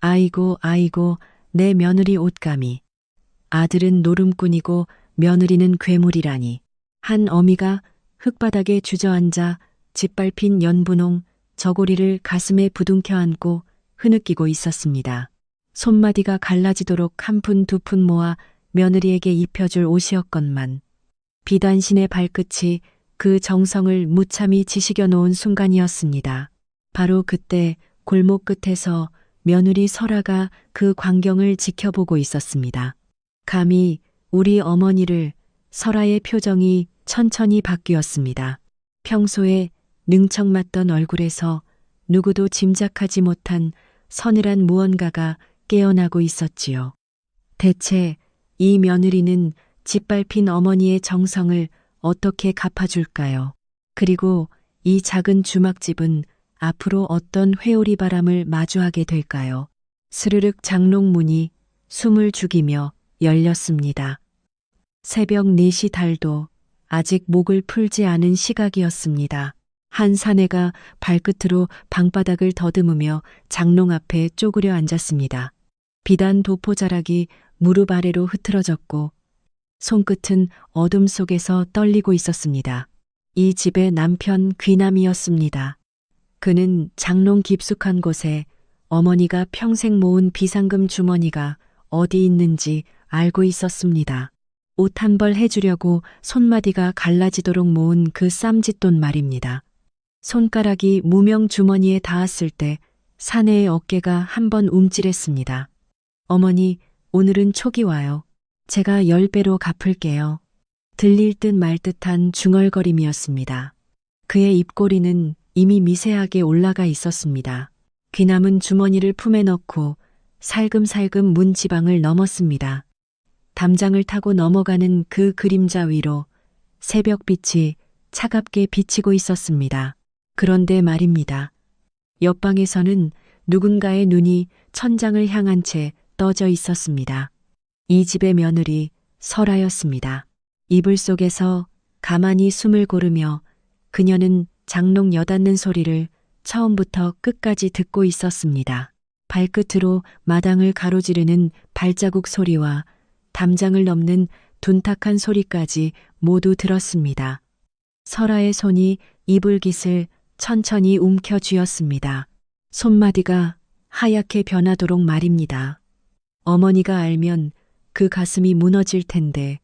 아이고 아이고 내 며느리 옷감이. 아들은 노름꾼이고 며느리는 괴물이라니. 한 어미가 흙바닥에 주저앉아 짓밟힌 연분홍 저고리를 가슴에 부둥켜 안고 흐느끼고 있었습니다. 손마디가 갈라지도록 한 푼 두 푼 모아 며느리에게 입혀줄 옷이었건만 비단신의 발끝이 그 정성을 무참히 지식여 놓은 순간이었습니다. 바로 그때 골목 끝에서 며느리 설아가 그 광경을 지켜보고 있었습니다. 감히 우리 어머니를. 설아의 표정이 천천히 바뀌었습니다. 평소에 능청맞던 얼굴에서 누구도 짐작하지 못한 서늘한 무언가가 깨어나고 있었지요. 대체 이 며느리는 짓밟힌 어머니의 정성을 어떻게 갚아줄까요? 그리고 이 작은 주막집은 앞으로 어떤 회오리 바람을 마주하게 될까요? 스르륵 장롱문이 숨을 죽이며 열렸습니다. 새벽 4시 달도 아직 목을 풀지 않은 시각이었습니다. 한 사내가 발끝으로 방바닥을 더듬으며 장롱 앞에 쪼그려 앉았습니다. 비단 도포자락이 무릎 아래로 흐트러졌고 손끝은 어둠 속에서 떨리고 있었습니다. 이 집의 남편 귀남이었습니다. 그는 장롱 깊숙한 곳에 어머니가 평생 모은 비상금 주머니가 어디 있는지 알고 있었습니다. 옷 한 벌 해주려고 손마디가 갈라지도록 모은 그 쌈짓돈 말입니다. 손가락이 무명 주머니에 닿았을 때 사내의 어깨가 한 번 움찔했습니다. 어머니, 오늘은 촉이 와요. 제가 10배로 갚을게요. 들릴 듯 말 듯한 중얼거림이었습니다. 그의 입꼬리는 이미 미세하게 올라가 있었습니다. 귀남은 주머니를 품에 넣고 살금살금 문 지방을 넘었습니다. 담장을 타고 넘어가는 그 그림자 위로 새벽빛이 차갑게 비치고 있었습니다. 그런데 말입니다. 옆방에서는 누군가의 눈이 천장을 향한 채 떠져 있었습니다. 이 집의 며느리 설아였습니다. 이불 속에서 가만히 숨을 고르며 그녀는 장롱 여닫는 소리를 처음부터 끝까지 듣고 있었습니다. 발끝으로 마당을 가로지르는 발자국 소리와 담장을 넘는 둔탁한 소리까지 모두 들었습니다. 설아의 손이 이불깃을 천천히 움켜쥐었습니다. 손마디가 하얗게 변하도록 말입니다. 어머니가 알면 그 가슴이 무너질 텐데.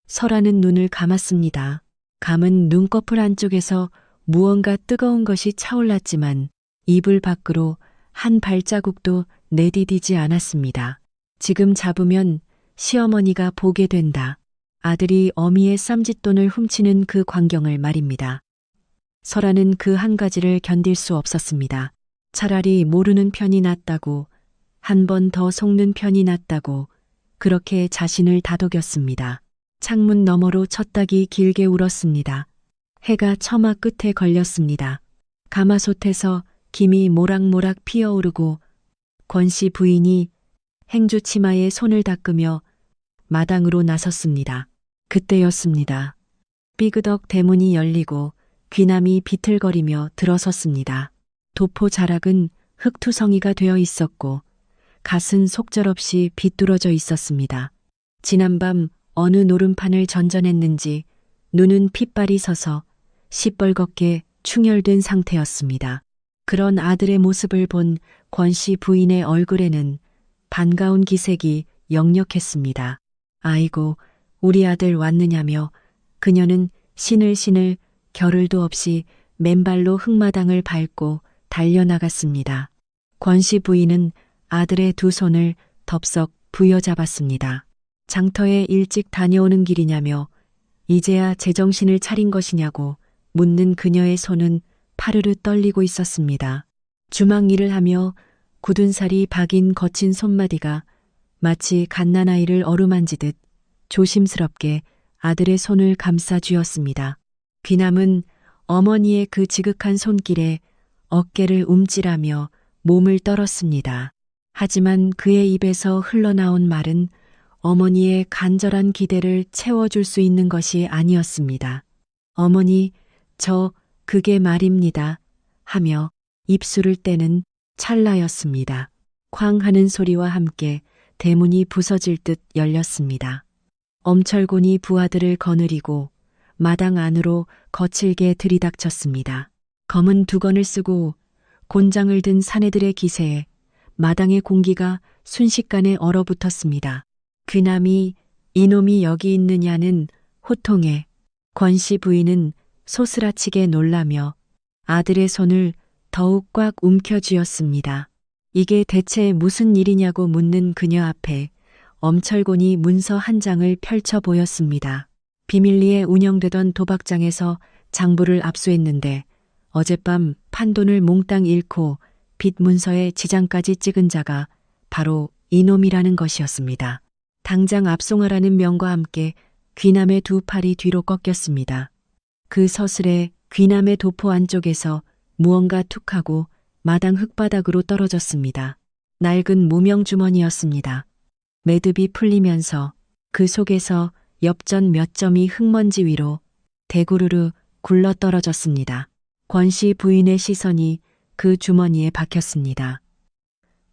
설아는 눈을 감았습니다. 감은 눈꺼풀 안쪽에서 무언가 뜨거운 것이 차올랐지만 이불 밖으로 한 발자국도 내디디지 않았습니다. 지금 잡으면 시어머니가 보게 된다. 아들이 어미의 쌈짓돈을 훔치는 그 광경을 말입니다. 설아는 그 한 가지를 견딜 수 없었습니다. 차라리 모르는 편이 낫다고, 한 번 더 속는 편이 낫다고 그렇게 자신을 다독였습니다. 창문 너머로 첫닭이 길게 울었습니다. 해가 처마 끝에 걸렸습니다. 가마솥에서 김이 모락모락 피어오르고 권씨 부인이 행주 치마에 손을 닦으며 마당으로 나섰습니다. 그때였습니다. 삐그덕 대문이 열리고 귀남이 비틀거리며 들어섰습니다. 도포 자락은 흙투성이가 되어 있었고 갓은 속절없이 비뚤어져 있었습니다. 지난밤 어느 노름판을 전전했는지 눈은 핏발이 서서 시뻘겋게 충혈된 상태였습니다. 그런 아들의 모습을 본 권씨 부인의 얼굴에는 반가운 기색이 역력했습니다. 아이고, 우리 아들 왔느냐며 그녀는 신을신을 겨를도 없이 맨발로 흙마당을 밟고 달려나갔습니다. 권씨 부인은 아들의 두 손을 덥석 부여잡았습니다. 장터에 일찍 다녀오는 길이냐며 이제야 제정신을 차린 것이냐고 묻는 그녀의 손은 파르르 떨리고 있었습니다. 주막 일을 하며 굳은 살이 박인 거친 손마디가 마치 갓난아이를 어루만지듯 조심스럽게 아들의 손을 감싸 쥐었습니다. 귀남은 어머니의 그 지극한 손길에 어깨를 움찔하며 몸을 떨었습니다. 하지만 그의 입에서 흘러나온 말은 어머니의 간절한 기대를 채워줄 수 있는 것이 아니었습니다. 어머니, 그게 말입니다. 하며 입술을 떼는 찰나였습니다. 쾅 하는 소리와 함께 대문이 부서질 듯 열렸습니다. 엄철곤이 부하들을 거느리고 마당 안으로 거칠게 들이닥쳤습니다. 검은 두건을 쓰고 곤장을 든 사내들의 기세에 마당의 공기가 순식간에 얼어붙었습니다. 귀남이 이놈이 여기 있느냐는 호통에 권씨 부인은 소스라치게 놀라며 아들의 손을 더욱 꽉 움켜쥐었습니다. 이게 대체 무슨 일이냐고 묻는 그녀 앞에 엄철곤이 문서 한 장을 펼쳐 보였습니다. 비밀리에 운영되던 도박장에서 장부를 압수했는데 어젯밤 판돈을 몽땅 잃고 빚 문서에 지장까지 찍은 자가 바로 이놈이라는 것이었습니다. 당장 압송하라는 명과 함께 귀남의 두 팔이 뒤로 꺾였습니다. 그 서슬에 귀남의 도포 안쪽에서 무언가 툭하고 마당 흙바닥으로 떨어졌습니다. 낡은 무명주머니였습니다. 매듭이 풀리면서 그 속에서 엽전 몇 점이 흙먼지 위로 대구르르 굴러 떨어졌습니다. 권씨 부인의 시선이 그 주머니에 박혔습니다.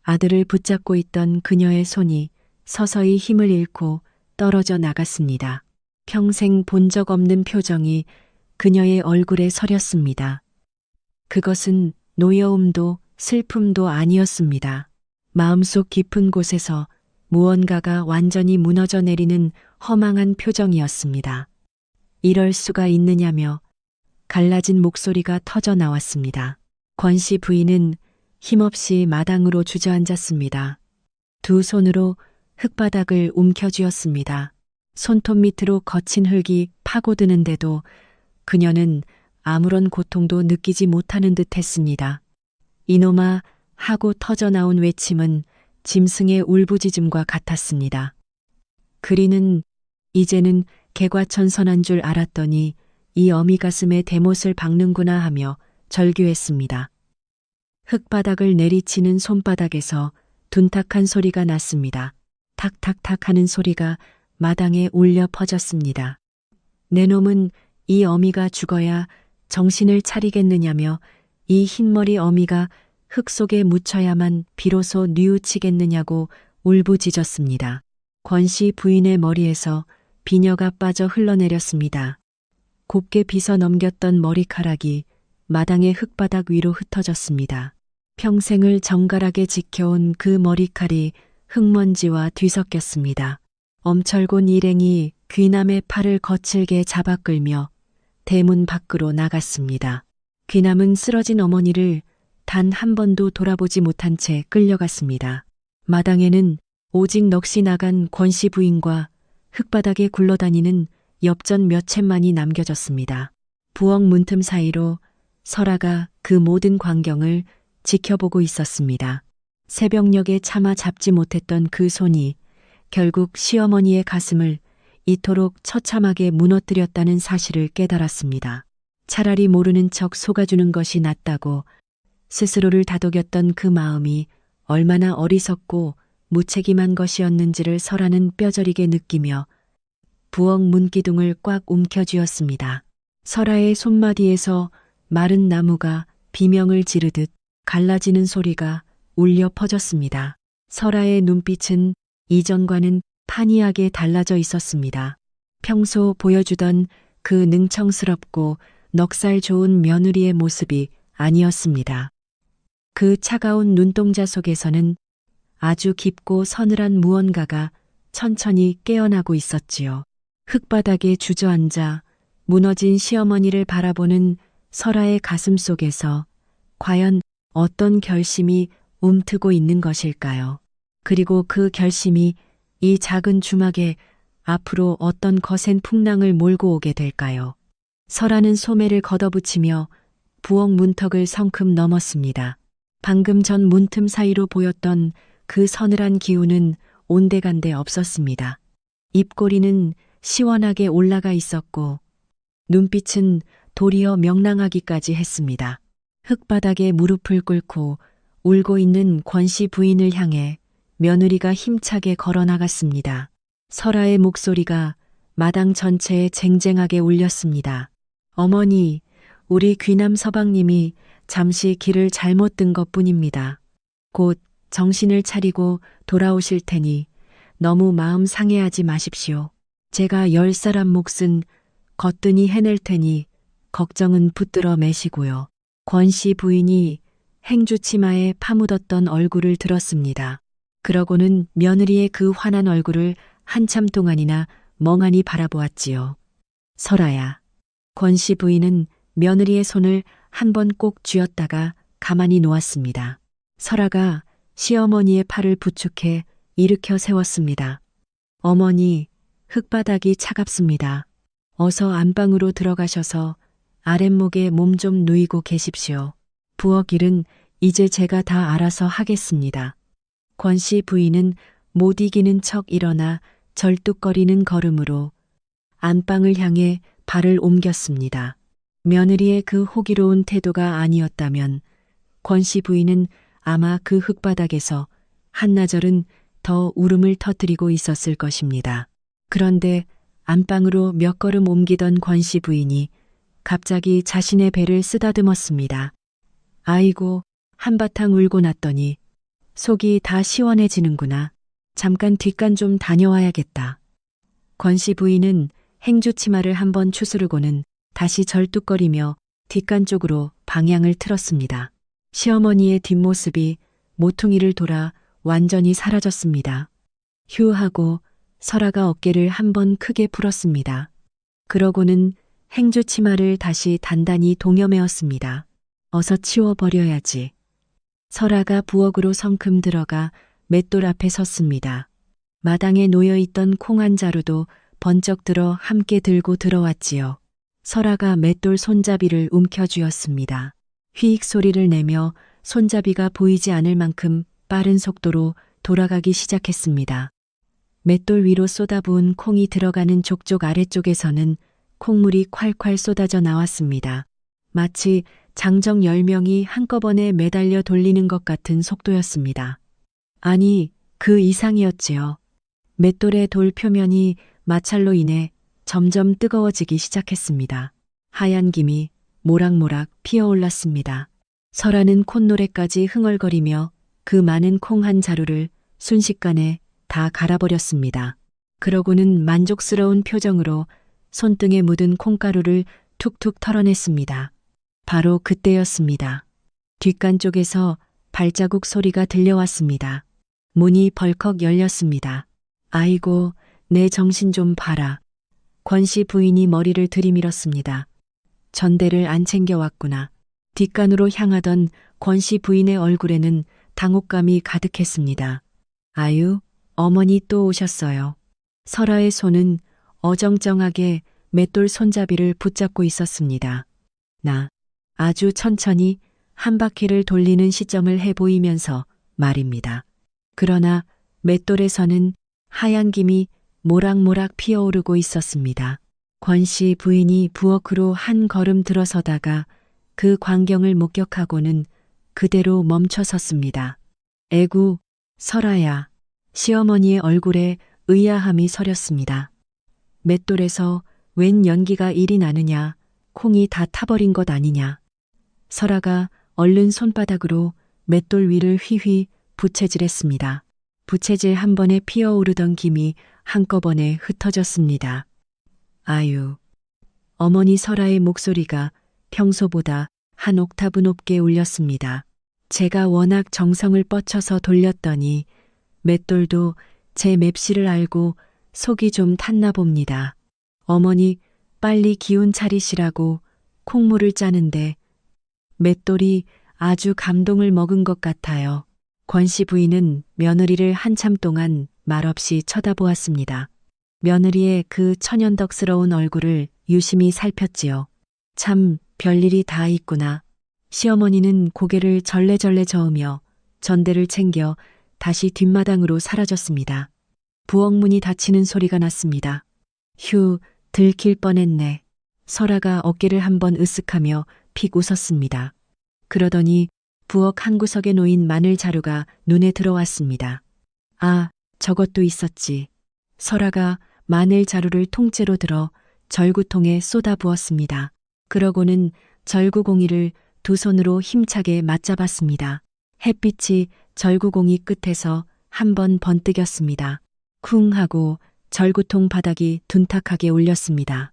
아들을 붙잡고 있던 그녀의 손이 서서히 힘을 잃고 떨어져 나갔습니다. 평생 본 적 없는 표정이 그녀의 얼굴에 서렸습니다. 그것은 노여움도 슬픔도 아니었습니다. 마음속 깊은 곳에서 무언가가 완전히 무너져 내리는 허망한 표정이었습니다. 이럴 수가 있느냐며 갈라진 목소리가 터져 나왔습니다. 권씨 부인은 힘없이 마당으로 주저앉았습니다. 두 손으로 흙바닥을 움켜쥐었습니다. 손톱 밑으로 거친 흙이 파고드는데도 그녀는 아무런 고통도 느끼지 못하는 듯 했습니다. 이놈아 하고 터져 나온 외침은 짐승의 울부짖음과 같았습니다. 그리는 이제는 개과천선한 줄 알았더니 이 어미 가슴에 대못을 박는구나 하며 절규했습니다. 흙바닥을 내리치는 손바닥에서 둔탁한 소리가 났습니다. 탁탁탁 하는 소리가 마당에 울려 퍼졌습니다. 내 놈은 이 어미가 죽어야 정신을 차리겠느냐며 이 흰머리 어미가 흙 속에 묻혀야만 비로소 뉘우치겠느냐고 울부짖었습니다. 권씨 부인의 머리에서 비녀가 빠져 흘러내렸습니다. 곱게 빗어 넘겼던 머리카락이 마당의 흙바닥 위로 흩어졌습니다. 평생을 정갈하게 지켜온 그 머리칼이 흙먼지와 뒤섞였습니다. 엄철곤 일행이 귀남의 팔을 거칠게 잡아 끌며 대문 밖으로 나갔습니다. 귀남은 쓰러진 어머니를 단 한 번도 돌아보지 못한 채 끌려갔습니다. 마당에는 오직 넋이 나간 권씨 부인과 흙바닥에 굴러다니는 엽전 몇 챗만이 남겨졌습니다. 부엌 문틈 사이로 설아가 그 모든 광경을 지켜보고 있었습니다. 새벽녘에 차마 잡지 못했던 그 손이 결국 시어머니의 가슴을 이토록 처참하게 무너뜨렸다는 사실을 깨달았습니다. 차라리 모르는 척 속아주는 것이 낫다고 스스로를 다독였던 그 마음이 얼마나 어리석고 무책임한 것이었는지를 설아는 뼈저리게 느끼며 부엌 문기둥을 꽉 움켜쥐었습니다. 설아의 손마디에서 마른 나무가 비명을 지르듯 갈라지는 소리가 울려 퍼졌습니다. 설아의 눈빛은 이전과는 판이하게 달라져 있었습니다. 평소 보여주던 그 능청스럽고 넉살 좋은 며느리의 모습이 아니었습니다. 그 차가운 눈동자 속에서는 아주 깊고 서늘한 무언가가 천천히 깨어나고 있었지요. 흙바닥에 주저앉아 무너진 시어머니를 바라보는 설아의 가슴 속에서 과연 어떤 결심이 움트고 있는 것일까요? 그리고 그 결심이 이 작은 주막에 앞으로 어떤 거센 풍랑을 몰고 오게 될까요? 설아는 소매를 걷어붙이며 부엌 문턱을 성큼 넘었습니다. 방금 전 문틈 사이로 보였던 그 서늘한 기운은 온데간데 없었습니다. 입꼬리는 시원하게 올라가 있었고 눈빛은 도리어 명랑하기까지 했습니다. 흙바닥에 무릎을 꿇고 울고 있는 권씨 부인을 향해 며느리가 힘차게 걸어 나갔습니다. 설아의 목소리가 마당 전체에 쟁쟁하게 울렸습니다. 어머니, 우리 귀남 서방님이 잠시 길을 잘못 든 것뿐입니다. 곧 정신을 차리고 돌아오실 테니 너무 마음 상해하지 마십시오. 제가 10사람 몫은 거뜬히 해낼 테니 걱정은 붙들어 매시고요. 권 씨 부인이 행주 치마에 파묻었던 얼굴을 들었습니다. 그러고는 며느리의 그 환한 얼굴을 한참 동안이나 멍하니 바라보았지요. 설아야. 권 씨 부인은 며느리의 손을 한 번 꼭 쥐었다가 가만히 놓았습니다. 설아가 시어머니의 팔을 부축해 일으켜 세웠습니다. 어머니, 흙바닥이 차갑습니다. 어서 안방으로 들어가셔서 아랫목에 몸 좀 누이고 계십시오. 부엌 일은 이제 제가 다 알아서 하겠습니다. 권 씨 부인은 못 이기는 척 일어나 절뚝거리는 걸음으로 안방을 향해 발을 옮겼습니다. 며느리의 그 호기로운 태도가 아니었다면 권 씨 부인은 아마 그 흙바닥에서 한나절은 더 울음을 터뜨리고 있었을 것입니다. 그런데 안방으로 몇 걸음 옮기던 권 씨 부인이 갑자기 자신의 배를 쓰다듬었습니다. 아이고, 한바탕 울고 났더니 속이 다 시원해지는구나. 잠깐 뒷간 좀 다녀와야겠다. 권 씨 부인은 행주 치마를 한번 추스르고는 다시 절뚝거리며 뒷간 쪽으로 방향을 틀었습니다. 시어머니의 뒷모습이 모퉁이를 돌아 완전히 사라졌습니다. 휴 하고 설아가 어깨를 한번 크게 풀었습니다. 그러고는 행주 치마를 다시 단단히 동여매었습니다. 어서 치워버려야지. 설아가 부엌으로 성큼 들어가 맷돌 앞에 섰습니다. 마당에 놓여있던 콩 한 자루도 번쩍 들어 함께 들고 들어왔지요. 설아가 맷돌 손잡이를 움켜쥐었습니다. 휘익 소리를 내며 손잡이가 보이지 않을 만큼 빠른 속도로 돌아가기 시작했습니다. 맷돌 위로 쏟아부은 콩이 들어가는 족족 아래쪽에서는 콩물이 콸콸 쏟아져 나왔습니다. 마치 장정 10명이 한꺼번에 매달려 돌리는 것 같은 속도였습니다. 아니, 그 이상이었지요. 맷돌의 돌 표면이 마찰로 인해 점점 뜨거워지기 시작했습니다. 하얀 김이 모락모락 피어올랐습니다. 설아는 콧노래까지 흥얼거리며 그 많은 콩 한 자루를 순식간에 다 갈아버렸습니다. 그러고는 만족스러운 표정으로 손등에 묻은 콩가루를 툭툭 털어냈습니다. 바로 그때였습니다. 뒷간 쪽에서 발자국 소리가 들려왔습니다. 문이 벌컥 열렸습니다. 아이고, 내 정신 좀 봐라. 권 씨 부인이 머리를 들이밀었습니다. 전대를 안 챙겨왔구나. 뒷간으로 향하던 권 씨 부인의 얼굴에는 당혹감이 가득했습니다. 아유, 어머니 또 오셨어요. 설아의 손은 어정쩡하게 맷돌 손잡이를 붙잡고 있었습니다. 나 아주 천천히 한 바퀴를 돌리는 시점을 해 보이면서 말입니다. 그러나 맷돌에서는 하얀 김이 모락모락 피어오르고 있었습니다. 권 씨 부인이 부엌으로 한 걸음 들어서다가 그 광경을 목격하고는 그대로 멈춰섰습니다. 에구, 설아야. 시어머니의 얼굴에 의아함이 서렸습니다. 맷돌에서 웬 연기가 이리 나느냐, 콩이 다 타버린 것 아니냐. 설아가 얼른 손바닥으로 맷돌 위를 휘휘 부채질했습니다. 부채질 한 번에 피어오르던 김이 한꺼번에 흩어졌습니다. 아유. 어머니 설아의 목소리가 평소보다 한 옥타브 높게 울렸습니다. 제가 워낙 정성을 뻗쳐서 돌렸더니 맷돌도 제 맵시를 알고 속이 좀 탔나 봅니다. 어머니 빨리 기운 차리시라고 콩물을 짜는데 맷돌이 아주 감동을 먹은 것 같아요. 권 씨 부인은 며느리를 한참 동안 말없이 쳐다보았습니다. 며느리의 그 천연덕스러운 얼굴을 유심히 살폈지요. 참 별일이 다 있구나. 시어머니는 고개를 절레절레 저으며 전대를 챙겨 다시 뒷마당으로 사라졌습니다. 부엌 문이 닫히는 소리가 났습니다. 휴, 들킬 뻔했네. 설아가 어깨를 한번 으쓱하며 픽 웃었습니다. 그러더니 부엌 한 구석에 놓인 마늘 자루가 눈에 들어왔습니다. 아, 저것도 있었지. 설아가 마늘 자루를 통째로 들어 절구통에 쏟아부었습니다. 그러고는 절구공이를 두 손으로 힘차게 맞잡았습니다. 햇빛이 절구공이 끝에서 한 번 번뜩였습니다. 쿵 하고 절구통 바닥이 둔탁하게 울렸습니다.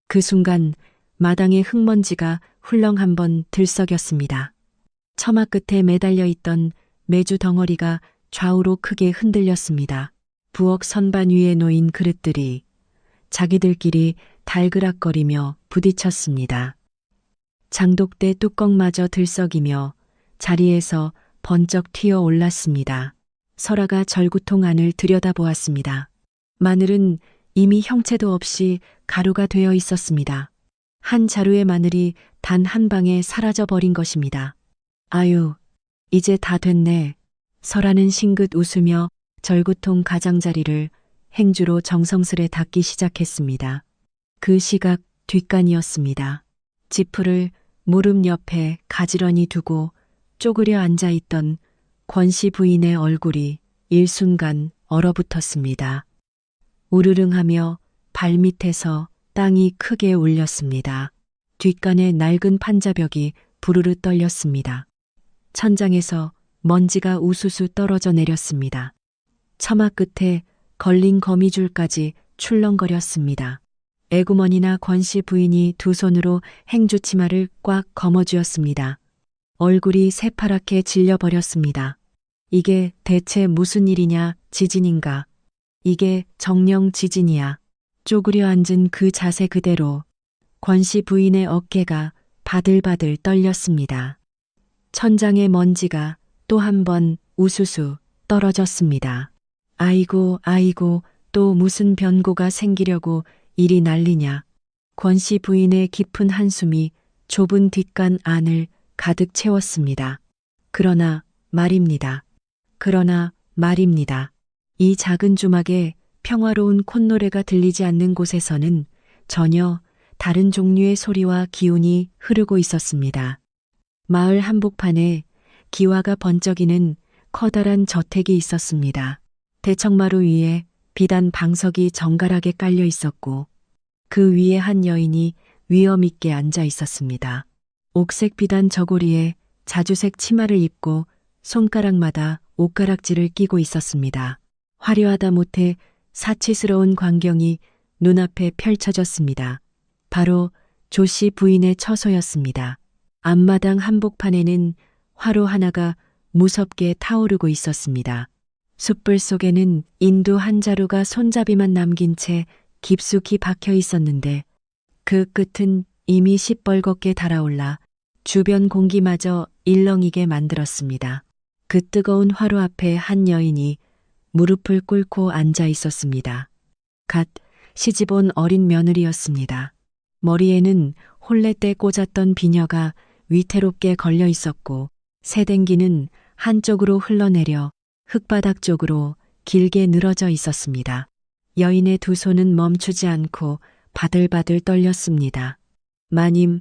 그 순간 마당에 흙먼지가 훌렁 한 번 들썩였습니다. 처마 끝에 매달려 있던 메주 덩어리가 좌우로 크게 흔들렸습니다. 부엌 선반 위에 놓인 그릇들이 자기들끼리 달그락거리며 부딪혔습니다. 장독대 뚜껑마저 들썩이며 자리에서 번쩍 튀어 올랐습니다. 설아가 절구통 안을 들여다보았습니다. 마늘은 이미 형체도 없이 가루가 되어 있었습니다. 한 자루의 마늘이 단 한 방에 사라져 버린 것입니다. 아유, 이제 다 됐네. 설아는 싱긋 웃으며 절구통 가장자리를 행주로 정성스레 닦기 시작했습니다. 그 시각 뒷간이었습니다. 지푸를 무릎 옆에 가지런히 두고 쪼그려 앉아있던 권씨 부인의 얼굴이 일순간 얼어붙었습니다. 우르릉하며 발밑에서 땅이 크게 울렸습니다. 뒷간의 낡은 판자벽이 부르르 떨렸습니다. 천장에서 먼지가 우수수 떨어져 내렸습니다. 처마 끝에 걸린 거미줄까지 출렁거렸습니다. 애구머니나 권씨 부인이 두 손으로 행주 치마를 꽉 거머쥐었습니다. 얼굴이 새파랗게 질려버렸습니다. 이게 대체 무슨 일이냐, 지진인가? 이게 정령 지진이야. 쪼그려 앉은 그 자세 그대로 권씨 부인의 어깨가 바들바들 떨렸습니다. 천장의 먼지가 또 한 번 우수수 떨어졌습니다. 아이고 아이고, 또 무슨 변고가 생기려고 이리 난리냐. 권씨 부인의 깊은 한숨이 좁은 뒷간 안을 가득 채웠습니다. 그러나 말입니다. 이 작은 주막에 평화로운 콧노래가 들리지 않는 곳에서는 전혀 다른 종류의 소리와 기운이 흐르고 있었습니다. 마을 한복판에 기와가 번쩍이는 커다란 저택이 있었습니다. 대청마루 위에 비단 방석이 정갈하게 깔려 있었고 그 위에 한 여인이 위엄 있게 앉아 있었습니다. 옥색 비단 저고리에 자주색 치마를 입고 손가락마다 옷가락지를 끼고 있었습니다. 화려하다 못해 사치스러운 광경이 눈앞에 펼쳐졌습니다. 바로 조씨 부인의 처소였습니다. 앞마당 한복판에는 화로 하나가 무섭게 타오르고 있었습니다. 숯불 속에는 인두 한 자루가 손잡이만 남긴 채 깊숙이 박혀 있었는데 그 끝은 이미 시뻘겋게 달아올라 주변 공기마저 일렁이게 만들었습니다. 그 뜨거운 화로 앞에 한 여인이 무릎을 꿇고 앉아 있었습니다. 갓 시집온 어린 며느리였습니다. 머리에는 홀레때 꽂았던 비녀가 위태롭게 걸려 있었고 새댕기는 한쪽으로 흘러내려 흙바닥 쪽으로 길게 늘어져 있었습니다. 여인의 두 손은 멈추지 않고 바들바들 떨렸습니다. 마님,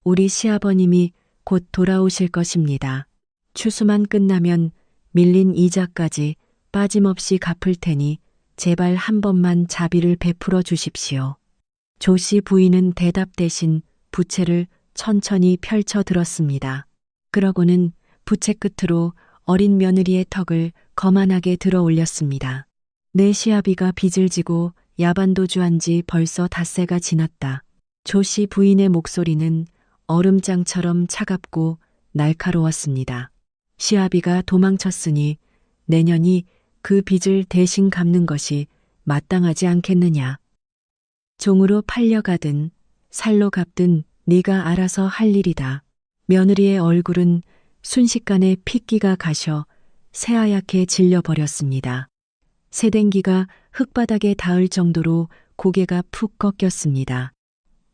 우리 시아버님이 곧 돌아오실 것입니다. 추수만 끝나면 밀린 이자까지 빠짐없이 갚을 테니 제발 한 번만 자비를 베풀어 주십시오. 조씨 부인은 대답 대신 부채를 천천히 펼쳐 들었습니다. 그러고는 부채 끝으로 어린 며느리의 턱을 거만하게 들어 올렸습니다. 내 시아비가 빚을 지고 야반도주한 지 벌써 닷새가 지났다. 조씨 부인의 목소리는 얼음장처럼 차갑고 날카로웠습니다. 시아비가 도망쳤으니 내년이 그 빚을 대신 갚는 것이 마땅하지 않겠느냐. 종으로 팔려가든 살로 갚든 네가 알아서 할 일이다. 며느리의 얼굴은 순식간에 핏기가 가셔 새하얗게 질려버렸습니다. 새댕기가 흙바닥에 닿을 정도로 고개가 푹 꺾였습니다.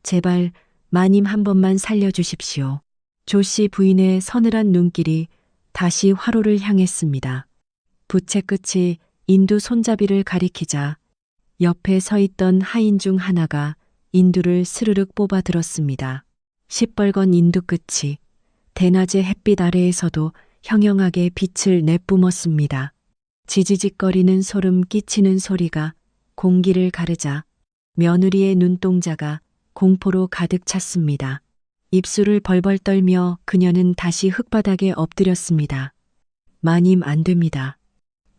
제발 마님 한 번만 살려주십시오. 조씨 부인의 서늘한 눈길이 다시 화로를 향했습니다. 부채 끝이 인두 손잡이를 가리키자 옆에 서 있던 하인 중 하나가 인두를 스르륵 뽑아 들었습니다. 시뻘건 인두 끝이 대낮의 햇빛 아래에서도 형형하게 빛을 내뿜었습니다. 지지직거리는 소름 끼치는 소리가 공기를 가르자 며느리의 눈동자가 공포로 가득 찼습니다. 입술을 벌벌 떨며 그녀는 다시 흙바닥에 엎드렸습니다. 마님 안 됩니다.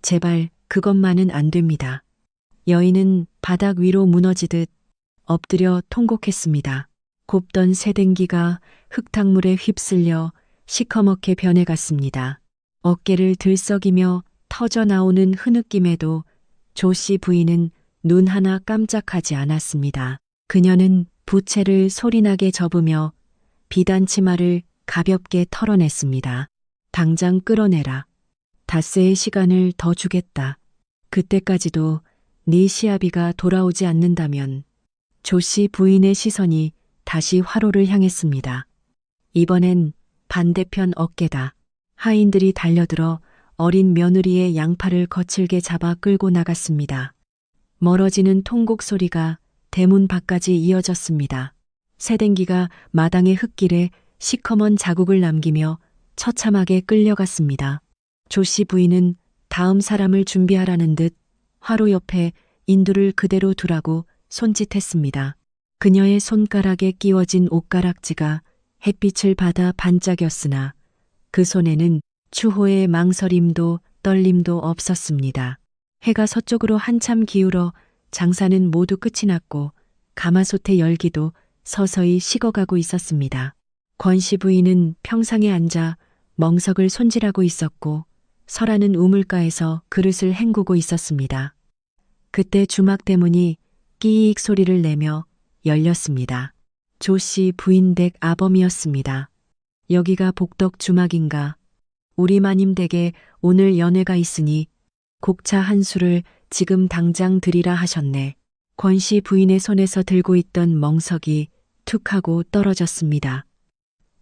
제발 그것만은 안 됩니다. 여인은 바닥 위로 무너지듯 엎드려 통곡했습니다. 곱던 새댕기가 흙탕물에 휩쓸려 시커멓게 변해갔습니다. 어깨를 들썩이며 터져 나오는 흐느낌에도 조 씨 부인은 눈 하나 깜짝하지 않았습니다. 그녀는 부채를 소리나게 접으며 비단 치마를 가볍게 털어냈습니다. 당장 끌어내라. 닷새의 시간을 더 주겠다. 그때까지도 네 시아비가 돌아오지 않는다면. 조 씨 부인의 시선이 다시 화로를 향했습니다. 이번엔 반대편 어깨다. 하인들이 달려들어 어린 며느리의 양팔을 거칠게 잡아 끌고 나갔습니다. 멀어지는 통곡 소리가 대문 밖까지 이어졌습니다. 새댕기가 마당의 흙길에 시커먼 자국을 남기며 처참하게 끌려갔습니다. 조 씨 부인은 다음 사람을 준비하라는 듯 화로 옆에 인두를 그대로 두라고 손짓했습니다. 그녀의 손가락에 끼워진 옷가락지가 햇빛을 받아 반짝였으나 그 손에는 추호의 망설임도 떨림도 없었습니다. 해가 서쪽으로 한참 기울어 장사는 모두 끝이 났고 가마솥의 열기도 서서히 식어가고 있었습니다. 권씨 부인은 평상에 앉아 멍석을 손질하고 있었고 설아는 우물가에서 그릇을 헹구고 있었습니다. 그때 주막 대문이 끼익 소리를 내며 열렸습니다. 조 씨 부인 댁 아범이었습니다. 여기가 복덕 주막인가? 우리 마님 댁에 오늘 연회가 있으니 곡차 한 수를 지금 당장 드리라 하셨네. 권씨 부인의 손에서 들고 있던 멍석이 툭 하고 떨어졌습니다.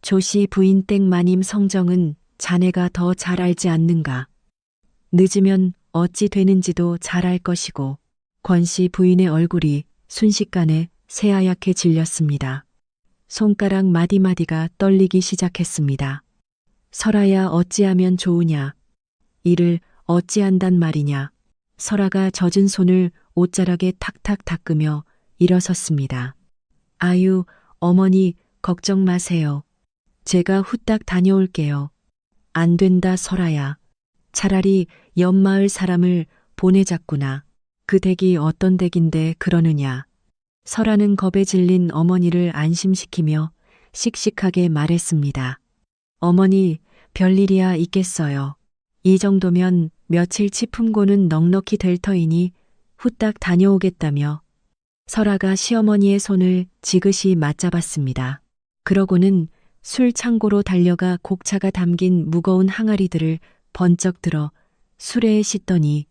조 씨 부인 댁 마님 성정은 자네가 더 잘 알지 않는가? 늦으면 어찌 되는지도 잘 알 것이고. 권씨 부인의 얼굴이 순식간에 새하얗게 질렸습니다. 손가락 마디마디가 떨리기 시작했습니다. 설아야 어찌하면 좋으냐? 이를 어찌한단 말이냐? 설아가 젖은 손을 옷자락에 탁탁 닦으며 일어섰습니다. 아유, 어머니 걱정 마세요. 제가 후딱 다녀올게요. 안 된다 설아야. 차라리 옆마을 사람을 보내자꾸나. 그 댁이 어떤 댁인데 그러느냐. 설아는 겁에 질린 어머니를 안심시키며 씩씩하게 말했습니다. 어머니, 별일이야 있겠어요. 이 정도면 며칠 치품고는 넉넉히 될 터이니 후딱 다녀오겠다며 설아가 시어머니의 손을 지그시 맞잡았습니다. 그러고는 술 창고로 달려가 곡차가 담긴 무거운 항아리들을 번쩍 들어 수레에 싣더니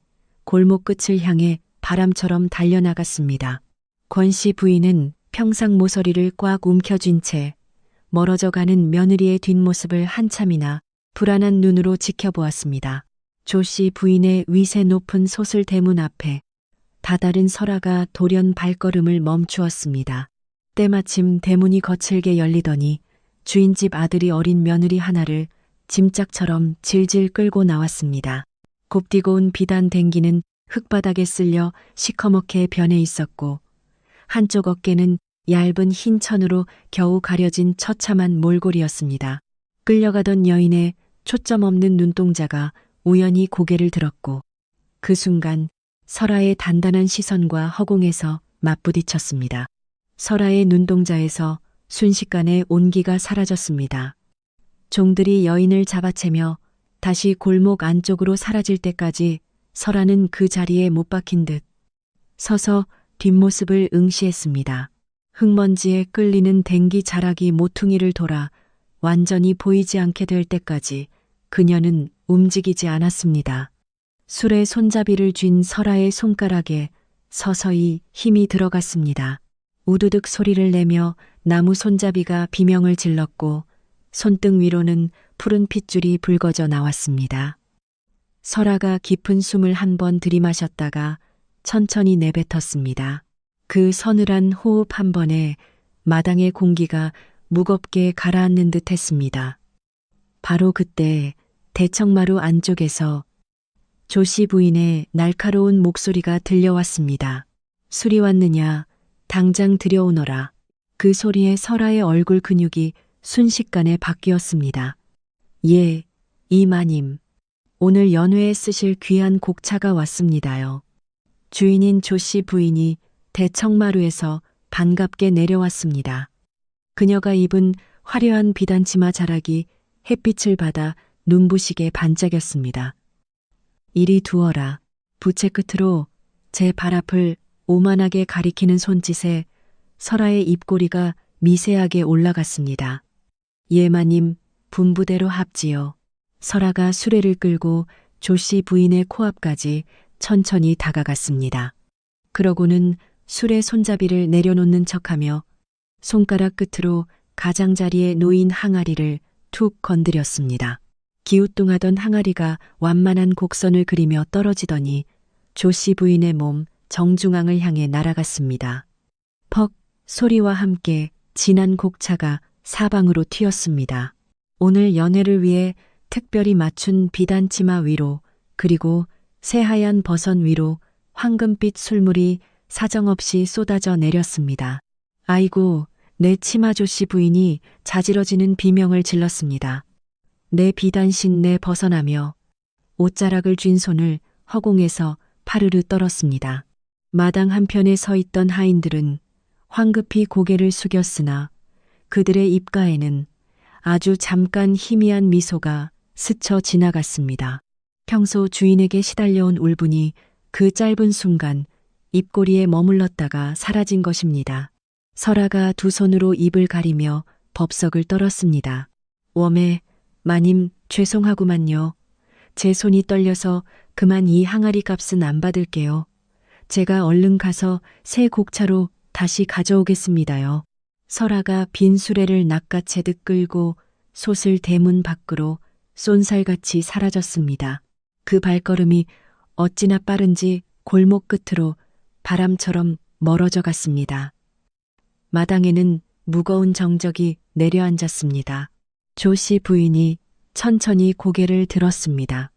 골목 끝을 향해 바람처럼 달려나갔습니다. 권씨 부인은 평상 모서리를 꽉 움켜쥔 채 멀어져 가는 며느리의 뒷모습을 한참이나 불안한 눈으로 지켜보았습니다. 조씨 부인의 위세 높은 솟을 대문 앞에 다다른 설아가 돌연 발걸음을 멈추었습니다. 때마침 대문이 거칠게 열리더니 주인집 아들이 어린 며느리 하나를 짐짝처럼 질질 끌고 나왔습니다. 곱디고 온 비단 댕기는 흙바닥에 쓸려 시커멓게 변해 있었고 한쪽 어깨는 얇은 흰 천으로 겨우 가려진 처참한 몰골이었습니다. 끌려가던 여인의 초점 없는 눈동자가 우연히 고개를 들었고 그 순간 설아의 단단한 시선과 허공에서 맞부딪혔습니다. 설아의 눈동자에서 순식간에 온기가 사라졌습니다. 종들이 여인을 잡아채며 다시 골목 안쪽으로 사라질 때까지 설아는 그 자리에 못 박힌 듯 서서 뒷모습을 응시했습니다. 흙먼지에 끌리는 댕기 자락이 모퉁이를 돌아 완전히 보이지 않게 될 때까지 그녀는 움직이지 않았습니다. 술에 손잡이를 쥔 설아의 손가락에 서서히 힘이 들어갔습니다. 우두둑 소리를 내며 나무 손잡이가 비명을 질렀고 손등 위로는 푸른 핏줄이 붉어져 나왔습니다. 설아가 깊은 숨을 한 번 들이마셨다가 천천히 내뱉었습니다. 그 서늘한 호흡 한 번에 마당의 공기가 무겁게 가라앉는 듯 했습니다. 바로 그때 대청마루 안쪽에서 조씨 부인의 날카로운 목소리가 들려왔습니다. 술이 왔느냐, 당장 들여오너라. 그 소리에 설아의 얼굴 근육이 순식간에 바뀌었습니다. 예, 이마님. 오늘 연회에 쓰실 귀한 곡차가 왔습니다요. 주인인 조씨 부인이 대청마루에서 반갑게 내려왔습니다. 그녀가 입은 화려한 비단치마 자락이 햇빛을 받아 눈부시게 반짝였습니다. 이리 두어라. 부채 끝으로 제 발 앞을 오만하게 가리키는 손짓에 설아의 입꼬리가 미세하게 올라갔습니다. 예마님, 분부대로 합지요. 설아가 수레를 끌고 조씨 부인의 코앞까지 천천히 다가갔습니다. 그러고는 수레 손잡이를 내려놓는 척하며 손가락 끝으로 가장자리에 놓인 항아리를 툭 건드렸습니다. 기우뚱하던 항아리가 완만한 곡선을 그리며 떨어지더니 조씨 부인의 몸 정중앙을 향해 날아갔습니다. 퍽 소리와 함께 진한 곡차가 사방으로 튀었습니다. 오늘 연회를 위해 특별히 맞춘 비단치마 위로 그리고 새하얀 버선 위로 황금빛 술물이 사정없이 쏟아져 내렸습니다. 아이고, 내 치마 조씨 부인이 자지러지는 비명을 질렀습니다. 내 비단신 내 벗어나며 옷자락을 쥔 손을 허공에서 파르르 떨었습니다. 마당 한편에 서 있던 하인들은 황급히 고개를 숙였으나 그들의 입가에는 아주 잠깐 희미한 미소가 스쳐 지나갔습니다. 평소 주인에게 시달려온 울분이 그 짧은 순간 입꼬리에 머물렀다가 사라진 것입니다. 설아가 두 손으로 입을 가리며 법석을 떨었습니다. 웜에 마님 죄송하구만요. 제 손이 떨려서 그만 이 항아리 값은 안 받을게요. 제가 얼른 가서 새 곡차로 다시 가져오겠습니다요. 설아가 빈 수레를 낚아채듯 끌고 솥을 대문 밖으로 쏜살같이 사라졌습니다. 그 발걸음이 어찌나 빠른지 골목 끝으로 바람처럼 멀어져 갔습니다. 마당에는 무거운 정적이 내려앉았습니다. 조씨 부인이 천천히 고개를 들었습니다.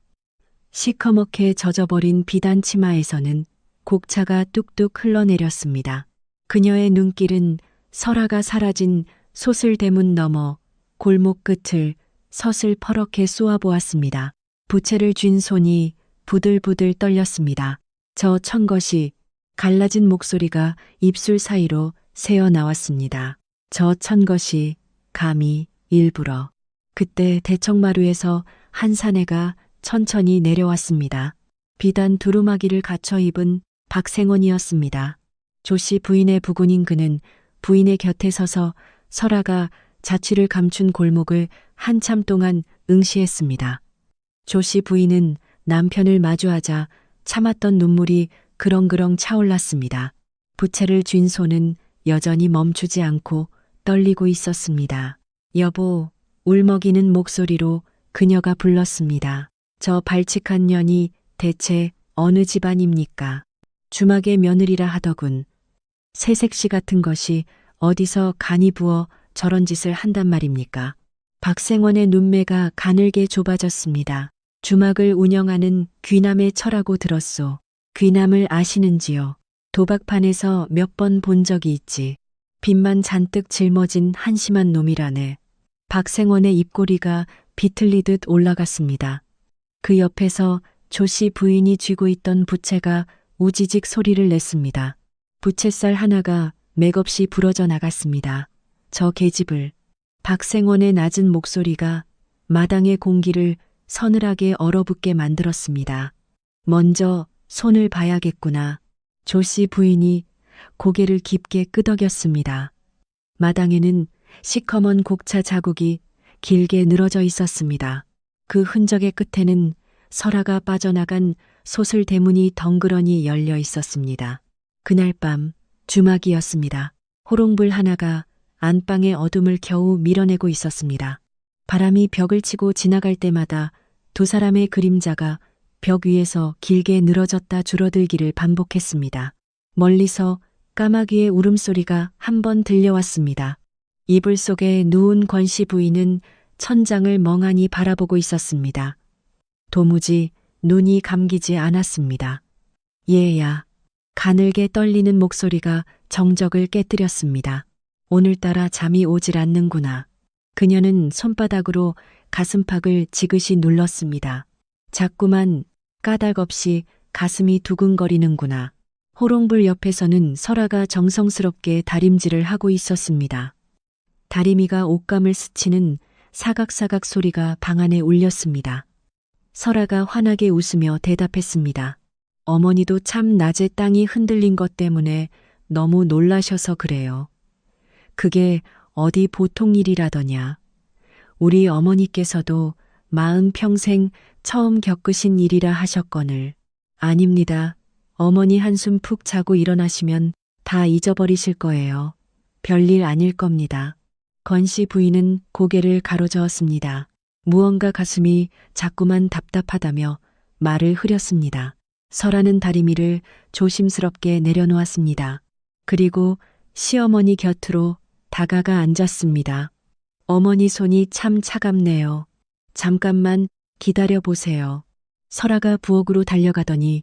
시커멓게 젖어버린 비단 치마에서는 곡차가 뚝뚝 흘러내렸습니다. 그녀의 눈길은 설아가 사라진 솥을 대문 너머 골목 끝을 서슬퍼렇게 쏘아보았습니다. 부채를 쥔 손이 부들부들 떨렸습니다. 저 천것이 갈라진 목소리가 입술 사이로 새어 나왔습니다. 저 천것이 감히 일부러. 그때 대청마루에서 한 사내가 천천히 내려왔습니다. 비단 두루마기를 갖춰 입은 박생원이었습니다. 조씨 부인의 부군인 그는 부인의 곁에 서서 설아가 자취를 감춘 골목을 한참 동안 응시했습니다. 조씨 부인은 남편을 마주하자 참았던 눈물이 그렁그렁 차올랐습니다. 부채를 쥔 손은 여전히 멈추지 않고 떨리고 있었습니다. 여보, 울먹이는 목소리로 그녀가 불렀습니다. 저 발칙한 년이 대체 어느 집안입니까? 주막의 며느리라 하더군. 새색시 같은 것이 어디서 간이 부어 저런 짓을 한단 말입니까? 박생원의 눈매가 가늘게 좁아졌습니다. 주막을 운영하는 귀남의 처라고 들었소. 귀남을 아시는지요? 도박판에서 몇 번 본 적이 있지. 빚만 잔뜩 짊어진 한심한 놈이라네. 박생원의 입꼬리가 비틀리듯 올라갔습니다. 그 옆에서 조씨 부인이 쥐고 있던 부채가 우지직 소리를 냈습니다. 부채살 하나가 맥없이 부러져 나갔습니다. 저 계집을. 박생원의 낮은 목소리가 마당의 공기를 서늘하게 얼어붙게 만들었습니다. 먼저 손을 봐야겠구나. 조씨 부인이 고개를 깊게 끄덕였습니다. 마당에는 시커먼 곡차 자국이 길게 늘어져 있었습니다. 그 흔적의 끝에는 설아가 빠져나간 솥을 대문이 덩그러니 열려 있었습니다. 그날 밤 주막이었습니다. 호롱불 하나가 안방의 어둠을 겨우 밀어내고 있었습니다. 바람이 벽을 치고 지나갈 때마다 두 사람의 그림자가 벽 위에서 길게 늘어졌다 줄어들기를 반복했습니다. 멀리서 까마귀의 울음소리가 한 번 들려왔습니다. 이불 속에 누운 권씨 부인은 천장을 멍하니 바라보고 있었습니다. 도무지 눈이 감기지 않았습니다. 얘야. 가늘게 떨리는 목소리가 정적을 깨뜨렸습니다. 오늘따라 잠이 오질 않는구나. 그녀는 손바닥으로 가슴팍을 지그시 눌렀습니다. 자꾸만 까닭없이 가슴이 두근거리는구나. 호롱불 옆에서는 설아가 정성스럽게 다림질을 하고 있었습니다. 다리미가 옷감을 스치는 사각사각 소리가 방 안에 울렸습니다. 설아가 환하게 웃으며 대답했습니다. 어머니도 참 낮에 땅이 흔들린 것 때문에 너무 놀라셔서 그래요. 그게 어디 보통 일이라더냐. 우리 어머니께서도 40평생 처음 겪으신 일이라 하셨거늘. 아닙니다. 어머니 한숨 푹 자고 일어나시면 다 잊어버리실 거예요. 별일 아닐 겁니다. 건씨 부인은 고개를 가로저었습니다. 무언가 가슴이 자꾸만 답답하다며 말을 흐렸습니다. 설아는 다리미를 조심스럽게 내려놓았습니다. 그리고 시어머니 곁으로 다가가 앉았습니다. 어머니 손이 참 차갑네요. 잠깐만 기다려 보세요. 설아가 부엌으로 달려가더니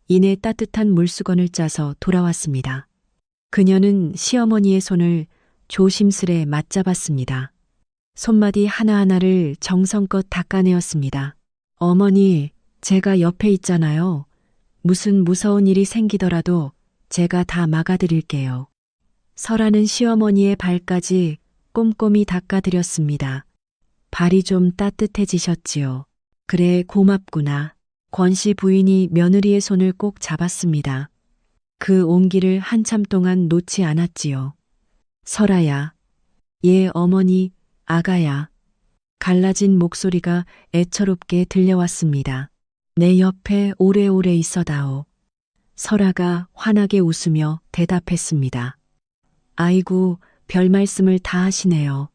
이내 따뜻한 물수건을 짜서 돌아왔습니다. 그녀는 시어머니의 손을 조심스레 맞잡았습니다. 손마디 하나하나를 정성껏 닦아내었습니다. 어머니, 제가 옆에 있잖아요. 무슨 무서운 일이 생기더라도 제가 다 막아드릴게요. 설아는 시어머니의 발까지 꼼꼼히 닦아드렸습니다. 발이 좀 따뜻해지셨지요. 그래 고맙구나. 권씨 부인이 며느리의 손을 꼭 잡았습니다. 그 온기를 한참 동안 놓지 않았지요. 설아야. 예 어머니, 아가야. 갈라진 목소리가 애처롭게 들려왔습니다. 내 옆에 오래오래 있어다오. 설아가 환하게 웃으며 대답했습니다. 아이고, 별 말씀을 다 하시네요.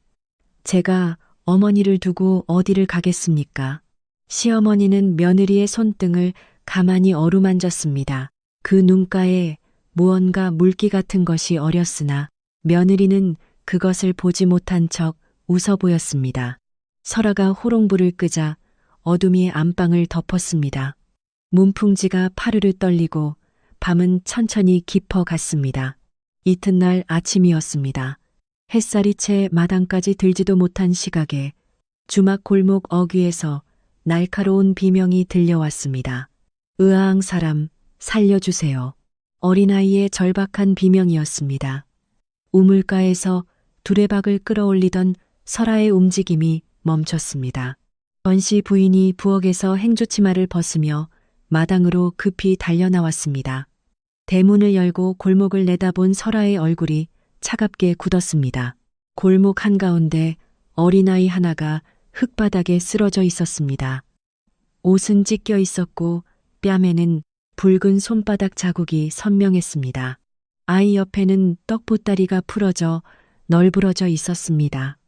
제가 어머니를 두고 어디를 가겠습니까? 시어머니는 며느리의 손등을 가만히 어루만졌습니다. 그 눈가에 무언가 물기 같은 것이 어렸으나 며느리는 그것을 보지 못한 척 웃어 보였습니다. 설아가 호롱불을 끄자 어둠이 안방을 덮었습니다. 문풍지가 파르르 떨리고 밤은 천천히 깊어갔습니다. 이튿날 아침이었습니다. 햇살이 채 마당까지 들지도 못한 시각에 주막 골목 어귀에서 날카로운 비명이 들려왔습니다. 으아앙 사람, 살려주세요. 어린아이의 절박한 비명이었습니다. 우물가에서 두레박을 끌어올리던 설아의 움직임이 멈췄습니다. 권씨 부인이 부엌에서 행주치마를 벗으며 마당으로 급히 달려나왔습니다. 대문을 열고 골목을 내다본 설아의 얼굴이 차갑게 굳었습니다. 골목 한가운데 어린아이 하나가 흙바닥에 쓰러져 있었습니다. 옷은 찢겨 있었고 뺨에는 붉은 손바닥 자국이 선명했습니다. 아이 옆에는 떡 보따리가 풀어져 널브러져 있었습니다.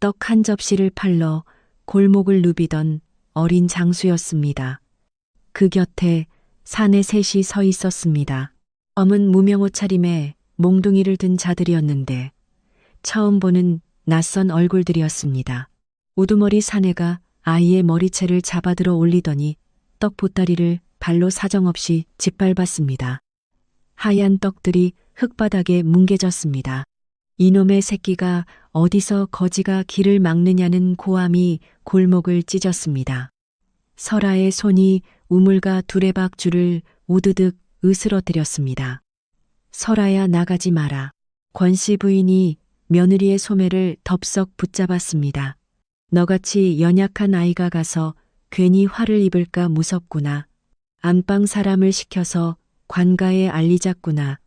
떡 한 접시를 팔러 골목을 누비던 어린 장수였습니다. 그 곁에 사내 셋이 서 있었습니다. 검은 무명 옷차림에 몽둥이를 든 자들이었는데 처음 보는 낯선 얼굴들이었습니다. 우두머리 사내가 아이의 머리채를 잡아들어 올리더니 떡 보따리를 발로 사정없이 짓밟았습니다. 하얀 떡들이 흙바닥에 뭉개졌습니다. 이놈의 새끼가 어디서 거지가 길을 막느냐는 고함이 골목을 찢었습니다. 설아의 손이 우물가 두레박 줄을 우드득 으스러뜨렸습니다. 설아야 나가지 마라. 권씨 부인이 며느리의 소매를 덥석 붙잡았습니다. 너같이 연약한 아이가 가서 괜히 화를 입을까 무섭구나. 안방 사람을 시켜서 관가에 알리자꾸나.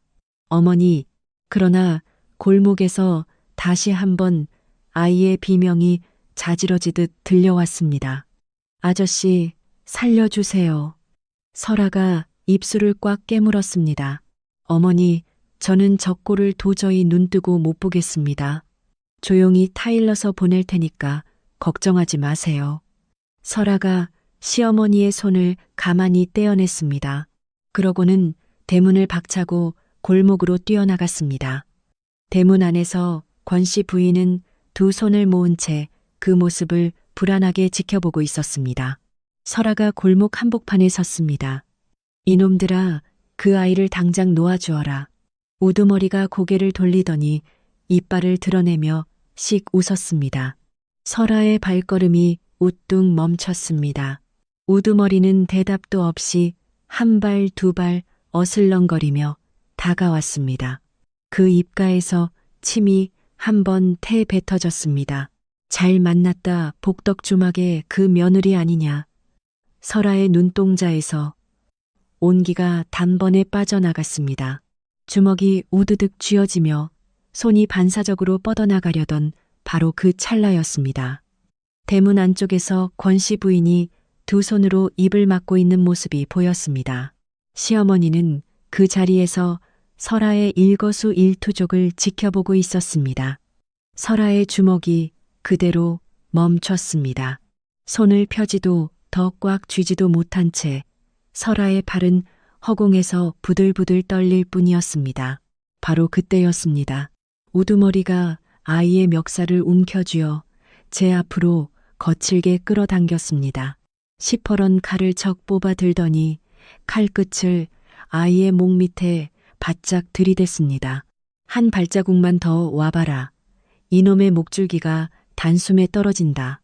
어머니, 그러나 골목에서 다시 한번 아이의 비명이 자지러지듯 들려왔습니다. 아저씨, 살려주세요. 설아가 입술을 꽉 깨물었습니다. 어머니, 저는 저 꼴을 도저히 눈뜨고 못 보겠습니다. 조용히 타일러서 보낼 테니까 걱정하지 마세요. 설아가 시어머니의 손을 가만히 떼어냈습니다. 그러고는 대문을 박차고 골목으로 뛰어나갔습니다. 대문 안에서 권씨 부인은 두 손을 모은 채 그 모습을 불안하게 지켜보고 있었습니다. 설아가 골목 한복판에 섰습니다. 이놈들아, 그 아이를 당장 놓아주어라. 우두머리가 고개를 돌리더니 이빨을 드러내며 씩 웃었습니다. 설아의 발걸음이 우뚝 멈췄습니다. 우두머리는 대답도 없이 한 발 두 발 어슬렁거리며 다가왔습니다. 그 입가에서 침이 한 번 태 뱉어졌습니다. 잘 만났다 복덕주막의 그 며느리 아니냐. 설아의 눈동자에서 온기가 단번에 빠져나갔습니다. 주먹이 우드득 쥐어지며 손이 반사적으로 뻗어나가려던 바로 그 찰나였습니다. 대문 안쪽에서 권씨 부인이 두 손으로 입을 막고 있는 모습이 보였습니다. 시어머니는 그 자리에서 설아의 일거수일투족을 지켜보고 있었습니다. 설아의 주먹이 그대로 멈췄습니다. 손을 펴지도 더 꽉 쥐지도 못한 채 설아의 팔은 허공에서 부들부들 떨릴 뿐이었습니다. 바로 그때였습니다. 우두머리가 아이의 멱살을 움켜쥐어 제 앞으로 거칠게 끌어당겼습니다. 시퍼런 칼을 척 뽑아 들더니 칼끝을 아이의 목 밑에 바짝 들이댔습니다. 한 발자국만 더 와봐라. 이놈의 목줄기가 단숨에 떨어진다.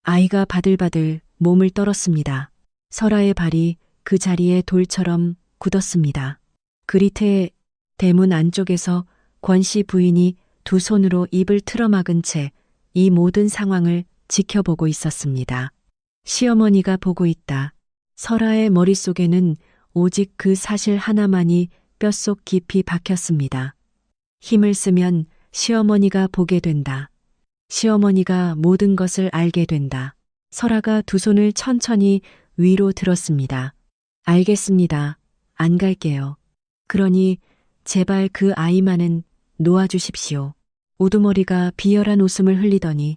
아이가 바들바들 몸을 떨었습니다. 설아의 발이 그 자리에 돌처럼 굳었습니다. 그리트의 대문 안쪽에서 권씨 부인이 두 손으로 입을 틀어막은 채 이 모든 상황을 지켜보고 있었습니다. 시어머니가 보고 있다. 설아의 머릿속에는 오직 그 사실 하나만이 뼛속 깊이 박혔습니다. 힘을 쓰면 시어머니가 보게 된다. 시어머니가 모든 것을 알게 된다. 설아가 두 손을 천천히 위로 들었습니다. 알겠습니다. 안 갈게요. 그러니 제발 그 아이만은 놓아주십시오. 우두머리가 비열한 웃음을 흘리더니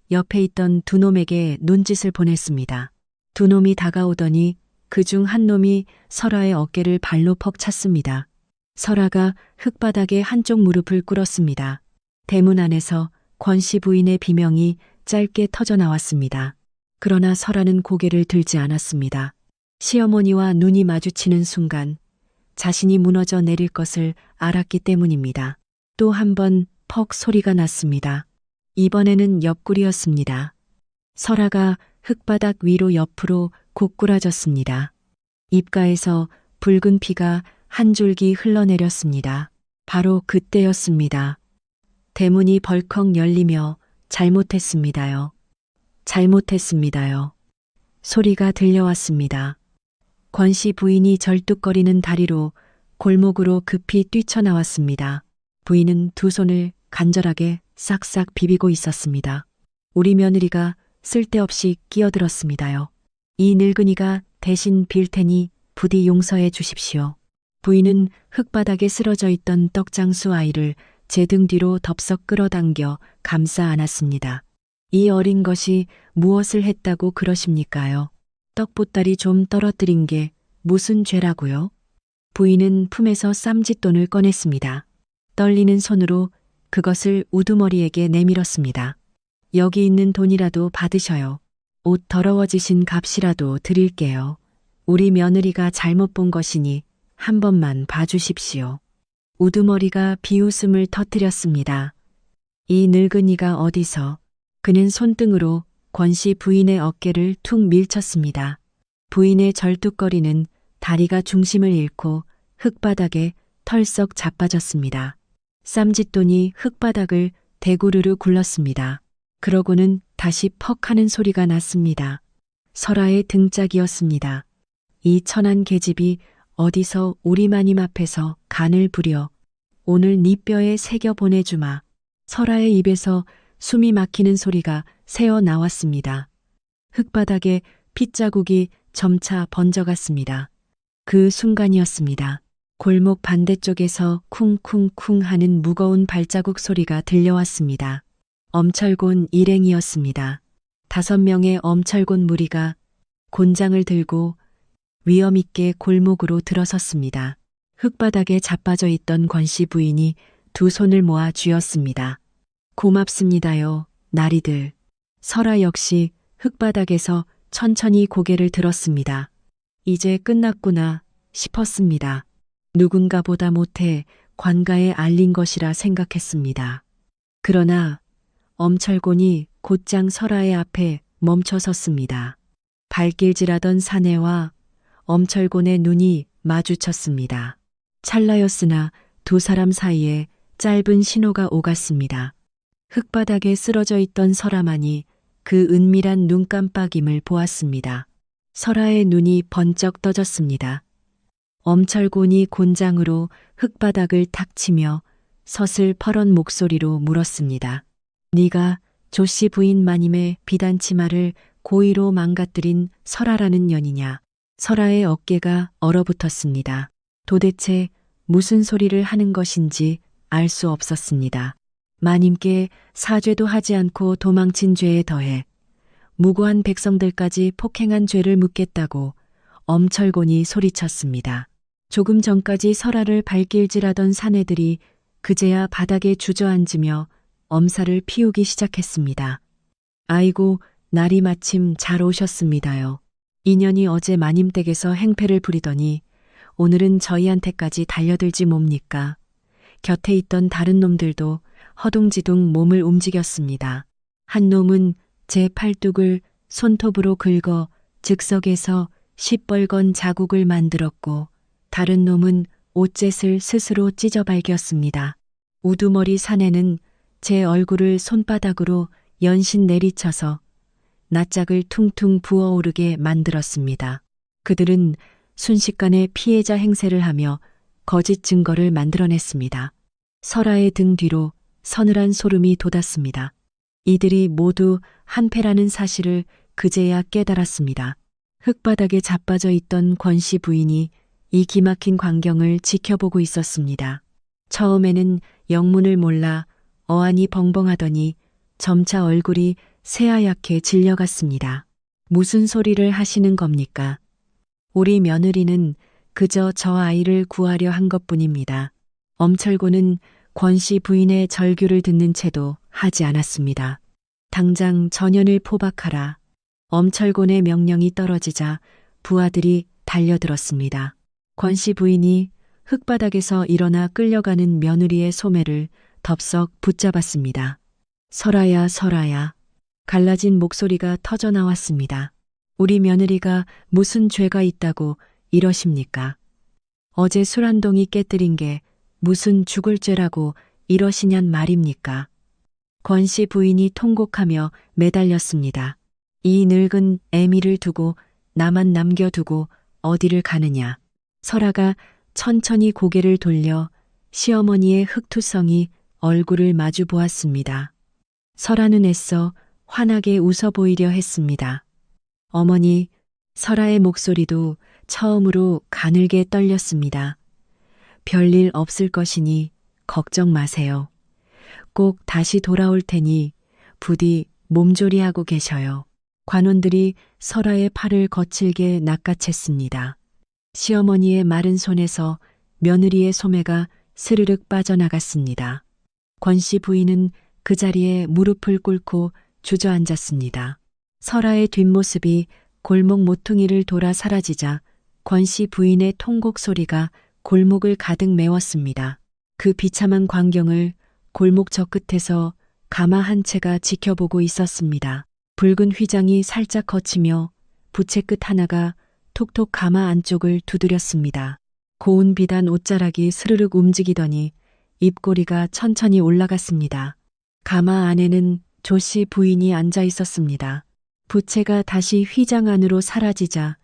옆에 있던 두 놈에게 눈짓을 보냈습니다. 두 놈이 다가오더니 그중 한 놈이 설아의 어깨를 발로 퍽 찼습니다. 설아가 흙바닥에 한쪽 무릎을 꿇었습니다. 대문 안에서 권씨 부인의 비명이 짧게 터져 나왔습니다. 그러나 설아는 고개를 들지 않았습니다. 시어머니와 눈이 마주치는 순간 자신이 무너져 내릴 것을 알았기 때문입니다. 또 한 번 퍽 소리가 났습니다. 이번에는 옆구리였습니다. 설아가 흙바닥 위로 옆으로 고꾸라졌습니다. 입가에서 붉은 피가 한 줄기 흘러내렸습니다. 바로 그때였습니다. 대문이 벌컥 열리며 잘못했습니다요. 잘못했습니다요. 소리가 들려왔습니다. 권씨 부인이 절뚝거리는 다리로 골목으로 급히 뛰쳐나왔습니다. 부인은 두 손을 간절하게 싹싹 비비고 있었습니다. 우리 며느리가 쓸데없이 끼어들었습니다요. 이 늙은이가 대신 빌 테니 부디 용서해 주십시오. 부인은 흙바닥에 쓰러져 있던 떡장수 아이를 제 등 뒤로 덥석 끌어당겨 감싸 안았습니다. 이 어린 것이 무엇을 했다고 그러십니까요? 떡보따리 좀 떨어뜨린 게 무슨 죄라고요? 부인은 품에서 쌈짓돈을 꺼냈습니다. 떨리는 손으로 그것을 우두머리에게 내밀었습니다. 여기 있는 돈이라도 받으셔요. 옷 더러워지신 값이라도 드릴게요. 우리 며느리가 잘못 본 것이니 한 번만 봐주십시오. 우두머리가 비웃음을 터뜨렸습니다. 이 늙은이가 어디서? 그는 손등으로 권씨 부인의 어깨를 툭 밀쳤습니다. 부인의 절뚝거리는 다리가 중심을 잃고 흙바닥에 털썩 자빠졌습니다. 쌈짓돈이 흙바닥을 대구르르 굴렀습니다. 그러고는 다시 퍽 하는 소리가 났습니다. 설아의 등짝이었습니다. 이 천한 계집이 어디서 우리 마님 앞에서 간을 부려 오늘 네 뼈에 새겨 보내주마. 설아의 입에서 숨이 막히는 소리가 새어 나왔습니다. 흙바닥에 핏자국이 점차 번져갔습니다. 그 순간이었습니다. 골목 반대쪽에서 쿵쿵쿵 하는 무거운 발자국 소리가 들려왔습니다. 엄철곤 일행이었습니다. 5명의 엄철곤 무리가 곤장을 들고 위엄있게 골목으로 들어섰습니다. 흙바닥에 자빠져 있던 권씨 부인이 두 손을 모아 쥐었습니다. 고맙습니다요, 나리들. 설아 역시 흙바닥에서 천천히 고개를 들었습니다. 이제 끝났구나 싶었습니다. 누군가보다 못해 관가에 알린 것이라 생각했습니다. 그러나 엄철곤이 곧장 설아의 앞에 멈춰 섰습니다. 발길질하던 사내와 엄철곤의 눈이 마주쳤습니다. 찰나였으나 두 사람 사이에 짧은 신호가 오갔습니다. 흙바닥에 쓰러져 있던 설아만이 그 은밀한 눈깜빡임을 보았습니다. 설아의 눈이 번쩍 떠졌습니다. 엄철곤이 곤장으로 흙바닥을 탁 치며 서슬퍼런 목소리로 물었습니다. 네가 조씨 부인 마님의 비단 치마를 고의로 망가뜨린 설아라는 년이냐? 설아의 어깨가 얼어붙었습니다. 도대체 무슨 소리를 하는 것인지 알 수 없었습니다. 마님께 사죄도 하지 않고 도망친 죄에 더해 무고한 백성들까지 폭행한 죄를 묻겠다고 엄철곤이 소리쳤습니다. 조금 전까지 설아를 발길질하던 사내들이 그제야 바닥에 주저앉으며 엄살을 피우기 시작했습니다. 아이고, 날이 마침 잘 오셨습니다요. 인연이 어제 마님 댁에서 행패를 부리더니 오늘은 저희한테까지 달려들지 뭡니까? 곁에 있던 다른 놈들도 허둥지둥 몸을 움직였습니다. 한 놈은 제 팔뚝을 손톱으로 긁어 즉석에서 시뻘건 자국을 만들었고 다른 놈은 옷젯을 스스로 찢어 발겼습니다. 우두머리 사내는 제 얼굴을 손바닥으로 연신 내리쳐서 낯짝을 퉁퉁 부어오르게 만들었습니다. 그들은 순식간에 피해자 행세를 하며 거짓 증거를 만들어냈습니다. 설아의 등 뒤로 서늘한 소름이 돋았습니다. 이들이 모두 한패라는 사실을 그제야 깨달았습니다. 흙바닥에 자빠져 있던 권씨 부인이 이 기막힌 광경을 지켜보고 있었습니다. 처음에는 영문을 몰라 어안이 벙벙하더니 점차 얼굴이 새하얗게 질려갔습니다. 무슨 소리를 하시는 겁니까? 우리 며느리는 그저 저 아이를 구하려 한 것뿐입니다. 엄철곤은 권씨 부인의 절규를 듣는 채도 하지 않았습니다. 당장 전현을 포박하라. 엄철곤의 명령이 떨어지자 부하들이 달려들었습니다. 권씨 부인이 흙바닥에서 일어나 끌려가는 며느리의 소매를 덥석 붙잡았습니다. 설아야, 설아야. 갈라진 목소리가 터져나왔습니다. 우리 며느리가 무슨 죄가 있다고 이러십니까? 어제 술 한 동이 깨뜨린 게 무슨 죽을 죄라고 이러시냔 말입니까? 권씨 부인이 통곡하며 매달렸습니다. 이 늙은 애미를 두고 나만 남겨두고 어디를 가느냐. 설아가 천천히 고개를 돌려 시어머니의 흙투성이 얼굴을 마주 보았습니다. 설아는 애써 환하게 웃어 보이려 했습니다. 어머니, 설아의 목소리도 처음으로 가늘게 떨렸습니다. 별일 없을 것이니 걱정 마세요. 꼭 다시 돌아올 테니 부디 몸조리하고 계셔요. 관원들이 설아의 팔을 거칠게 낚아챘습니다. 시어머니의 마른 손에서 며느리의 소매가 스르륵 빠져나갔습니다. 권씨 부인은 그 자리에 무릎을 꿇고 주저앉았습니다. 설아의 뒷모습이 골목 모퉁이를 돌아 사라지자 권씨 부인의 통곡 소리가 골목을 가득 메웠습니다. 그 비참한 광경을 골목 저 끝에서 가마 한 채가 지켜보고 있었습니다. 붉은 휘장이 살짝 거치며 부채 끝 하나가 톡톡 가마 안쪽을 두드렸습니다. 고운 비단 옷자락이 스르륵 움직이더니 입꼬리가 천천히 올라갔습니다. 가마 안에는 조씨 부인이 앉아 있었습니다. 부채가 다시 휘장 안으로 사라지자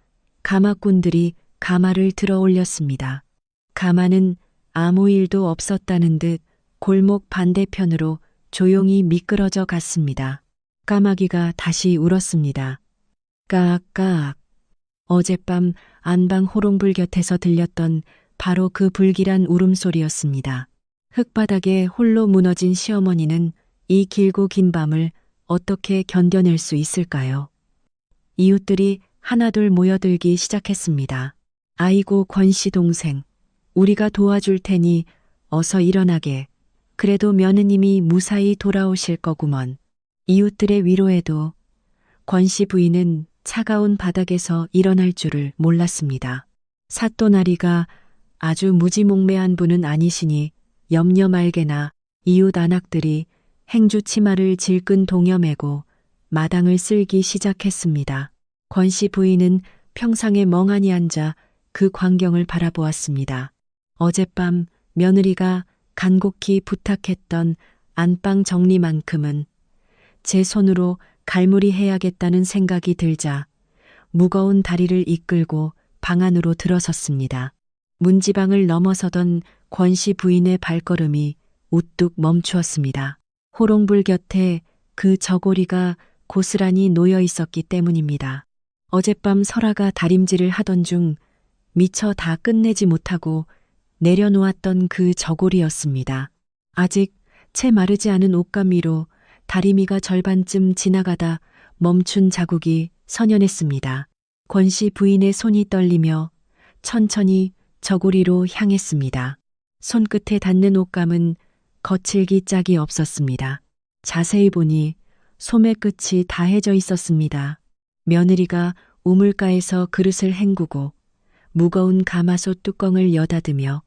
가마꾼들이 가마를 들어 올렸습니다. 가마는 아무 일도 없었다는 듯 골목 반대편으로 조용히 미끄러져 갔습니다. 까마귀가 다시 울었습니다. 까악까악. 어젯밤 안방 호롱불 곁에서 들렸던 바로 그 불길한 울음소리였습니다. 흙바닥에 홀로 무너진 시어머니는 이 길고 긴 밤을 어떻게 견뎌낼 수 있을까요? 이웃들이 하나둘 모여들기 시작했습니다. 아이고 권씨 동생, 우리가 도와줄 테니 어서 일어나게. 그래도 며느님이 무사히 돌아오실 거구먼. 이웃들의 위로에도 권씨 부인은 차가운 바닥에서 일어날 줄을 몰랐습니다. 사또나리가 아주 무지몽매한 분은 아니시니 염려 말게나 이웃 안악들이 행주 치마를 질끈 동여매고 마당을 쓸기 시작했습니다. 권 씨 부인은 평상에 멍하니 앉아 그 광경을 바라보았습니다. 어젯밤 며느리가 간곡히 부탁했던 안방 정리만큼은 제 손으로 갈무리해야겠다는 생각이 들자 무거운 다리를 이끌고 방 안으로 들어섰습니다. 문지방을 넘어서던 권 씨 부인의 발걸음이 우뚝 멈추었습니다. 호롱불 곁에 그 저고리가 고스란히 놓여 있었기 때문입니다. 어젯밤 설아가 다림질을 하던 중 미처 다 끝내지 못하고 내려놓았던 그 저고리였습니다. 아직 채 마르지 않은 옷감 위로 다리미가 절반쯤 지나가다 멈춘 자국이 선연했습니다. 권 씨 부인의 손이 떨리며 천천히 저고리로 향했습니다. 손끝에 닿는 옷감은 거칠기 짝이 없었습니다. 자세히 보니 소매 끝이 다해져 있었습니다. 며느리가 우물가에서 그릇을 헹구고 무거운 가마솥 뚜껑을 여닫으며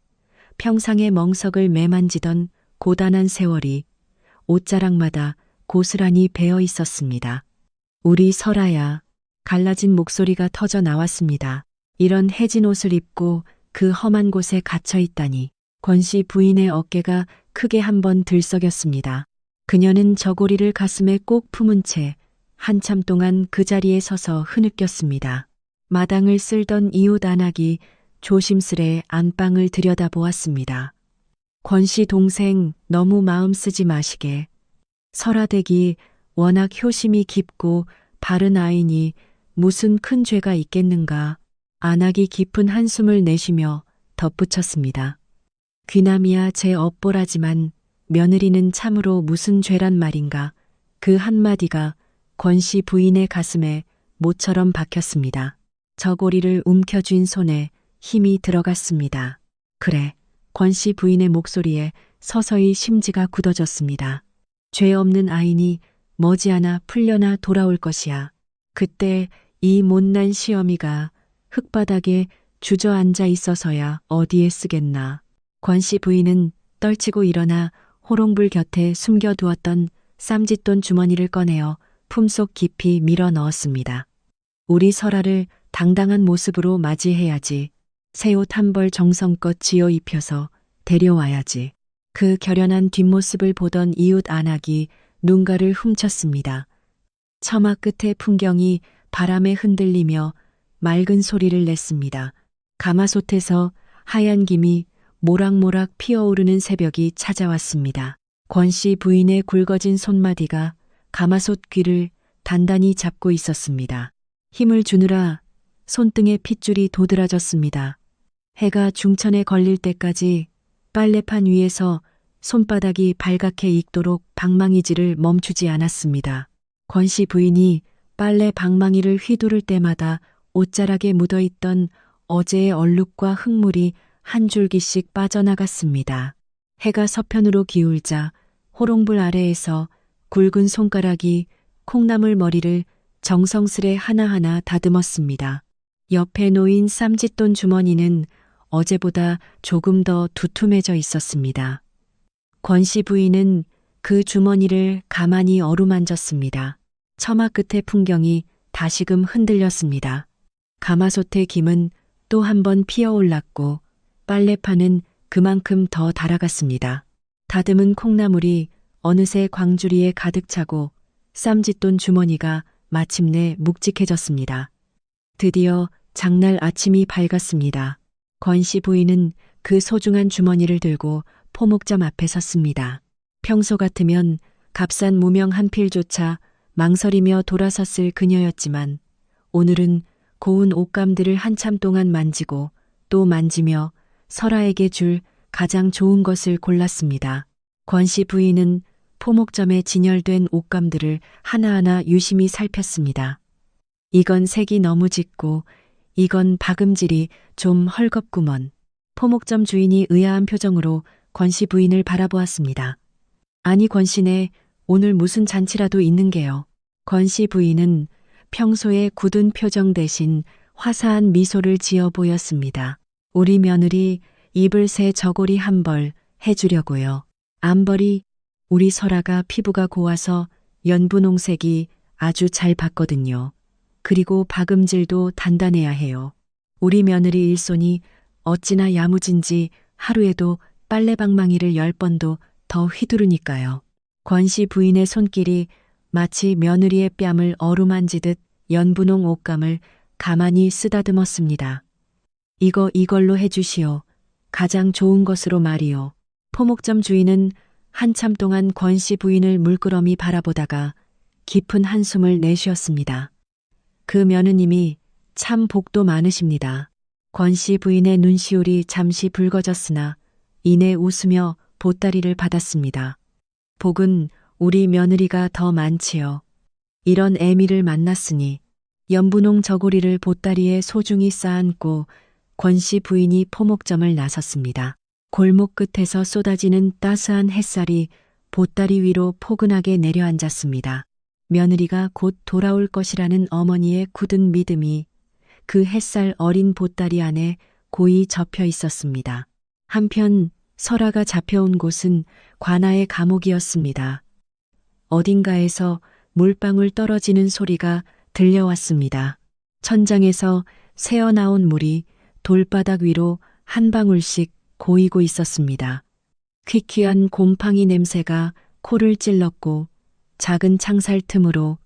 평상의 멍석을 매만지던 고단한 세월이 옷자락마다 고스란히 배어 있었습니다. 우리 설아야. 갈라진 목소리가 터져 나왔습니다. 이런 해진 옷을 입고 그 험한 곳에 갇혀 있다니. 권 씨 부인의 어깨가 크게 한번 들썩였습니다. 그녀는 저고리를 가슴에 꼭 품은 채 한참 동안 그 자리에 서서 흐느꼈습니다. 마당을 쓸던 이웃 안악이 조심스레 안방을 들여다보았습니다. 권 씨 동생 너무 마음 쓰지 마시게. 설아댁이 워낙 효심이 깊고 바른 아이니 무슨 큰 죄가 있겠는가. 안악이 깊은 한숨을 내쉬며 덧붙였습니다. 귀남이야 제 업보라지만 며느리는 참으로 무슨 죄란 말인가. 그 한마디가 권 씨 부인의 가슴에 모처럼 박혔습니다. 저고리를 움켜쥔 손에 힘이 들어갔습니다. 그래. 권 씨 부인의 목소리에 서서히 심지가 굳어졌습니다. 죄 없는 아이니 머지않아 풀려나 돌아올 것이야. 그때 이 못난 시어미가 흙바닥에 주저앉아 있어서야 어디에 쓰겠나. 권 씨 부인은 떨치고 일어나 호롱불 곁에 숨겨두었던 쌈짓돈 주머니를 꺼내어 품속 깊이 밀어 넣었습니다. 우리 설아를 당당한 모습으로 맞이해야지. 새 옷 한 벌 정성껏 지어 입혀서 데려와야지. 그 결연한 뒷모습을 보던 이웃 안악이 눈가를 훔쳤습니다. 처마 끝의 풍경이 바람에 흔들리며 맑은 소리를 냈습니다. 가마솥에서 하얀 김이 모락모락 피어오르는 새벽이 찾아왔습니다. 권 씨 부인의 굵어진 손마디가 가마솥 귀를 단단히 잡고 있었습니다. 힘을 주느라 손등에 핏줄이 도드라졌습니다. 해가 중천에 걸릴 때까지 빨래판 위에서 손바닥이 발갛게 익도록 방망이질을 멈추지 않았습니다. 권 씨 부인이 빨래 방망이를 휘두를 때마다 옷자락에 묻어있던 어제의 얼룩과 흙물이 한 줄기씩 빠져나갔습니다. 해가 서편으로 기울자 호롱불 아래에서 굵은 손가락이 콩나물 머리를 정성스레 하나하나 다듬었습니다. 옆에 놓인 쌈짓돈 주머니는 어제보다 조금 더 두툼해져 있었습니다. 권 씨 부인은 그 주머니를 가만히 어루만졌습니다. 처마 끝의 풍경이 다시금 흔들렸습니다. 가마솥의 김은 또 한 번 피어올랐고 빨래판은 그만큼 더 달아갔습니다. 다듬은 콩나물이 어느새 광주리에 가득 차고 쌈짓돈 주머니가 마침내 묵직해졌습니다. 드디어 장날 아침이 밝았습니다. 권 씨 부인은 그 소중한 주머니를 들고 포목점 앞에 섰습니다. 평소 같으면 값싼 무명 한 필조차 망설이며 돌아섰을 그녀였지만 오늘은 고운 옷감들을 한참 동안 만지고 또 만지며 설아에게 줄 가장 좋은 것을 골랐습니다. 권 씨 부인은 포목점에 진열된 옷감들을 하나하나 유심히 살폈습니다. 이건 색이 너무 짙고 이건 박음질이 좀 헐겁구먼. 포목점 주인이 의아한 표정으로 권 씨 부인을 바라보았습니다. 아니 권 씨네 오늘 무슨 잔치라도 있는 게요. 권 씨 부인은 평소에 굳은 표정 대신 화사한 미소를 지어 보였습니다. 우리 며느리 입을 새 저고리 한 벌 해주려고요. 암벌이 우리 설아가 피부가 고와서 연분홍색이 아주 잘 받거든요. 그리고 박음질도 단단해야 해요. 우리 며느리 일손이 어찌나 야무진지 하루에도 빨래방망이를 10번도 더 휘두르니까요. 권씨 부인의 손길이 마치 며느리의 뺨을 어루만지듯 연분홍 옷감을 가만히 쓰다듬었습니다. 이걸로 해주시오. 가장 좋은 것으로 말이오. 포목점 주인은 한참 동안 권씨 부인을 물끄러미 바라보다가 깊은 한숨을 내쉬었습니다. 그 며느님이 참 복도 많으십니다. 권씨 부인의 눈시울이 잠시 붉어졌으나 이내 웃으며 보따리를 받았습니다. 복은 우리 며느리가 더 많지요. 이런 애미를 만났으니 연분홍 저고리를 보따리에 소중히 쌓아안고 권씨 부인이 포목점을 나섰습니다. 골목 끝에서 쏟아지는 따스한 햇살이 보따리 위로 포근하게 내려앉았습니다. 며느리가 곧 돌아올 것이라는 어머니의 굳은 믿음이 그 햇살 어린 보따리 안에 고이 접혀 있었습니다. 한편 설아가 잡혀온 곳은 관아의 감옥이었습니다. 어딘가에서 물방울 떨어지는 소리가 들려왔습니다. 천장에서 새어나온 물이 돌바닥 위로 한 방울씩 고이고 있었습니다. 퀴퀴한 곰팡이 냄새가 코를 찔렀고 작은 창살 틈으로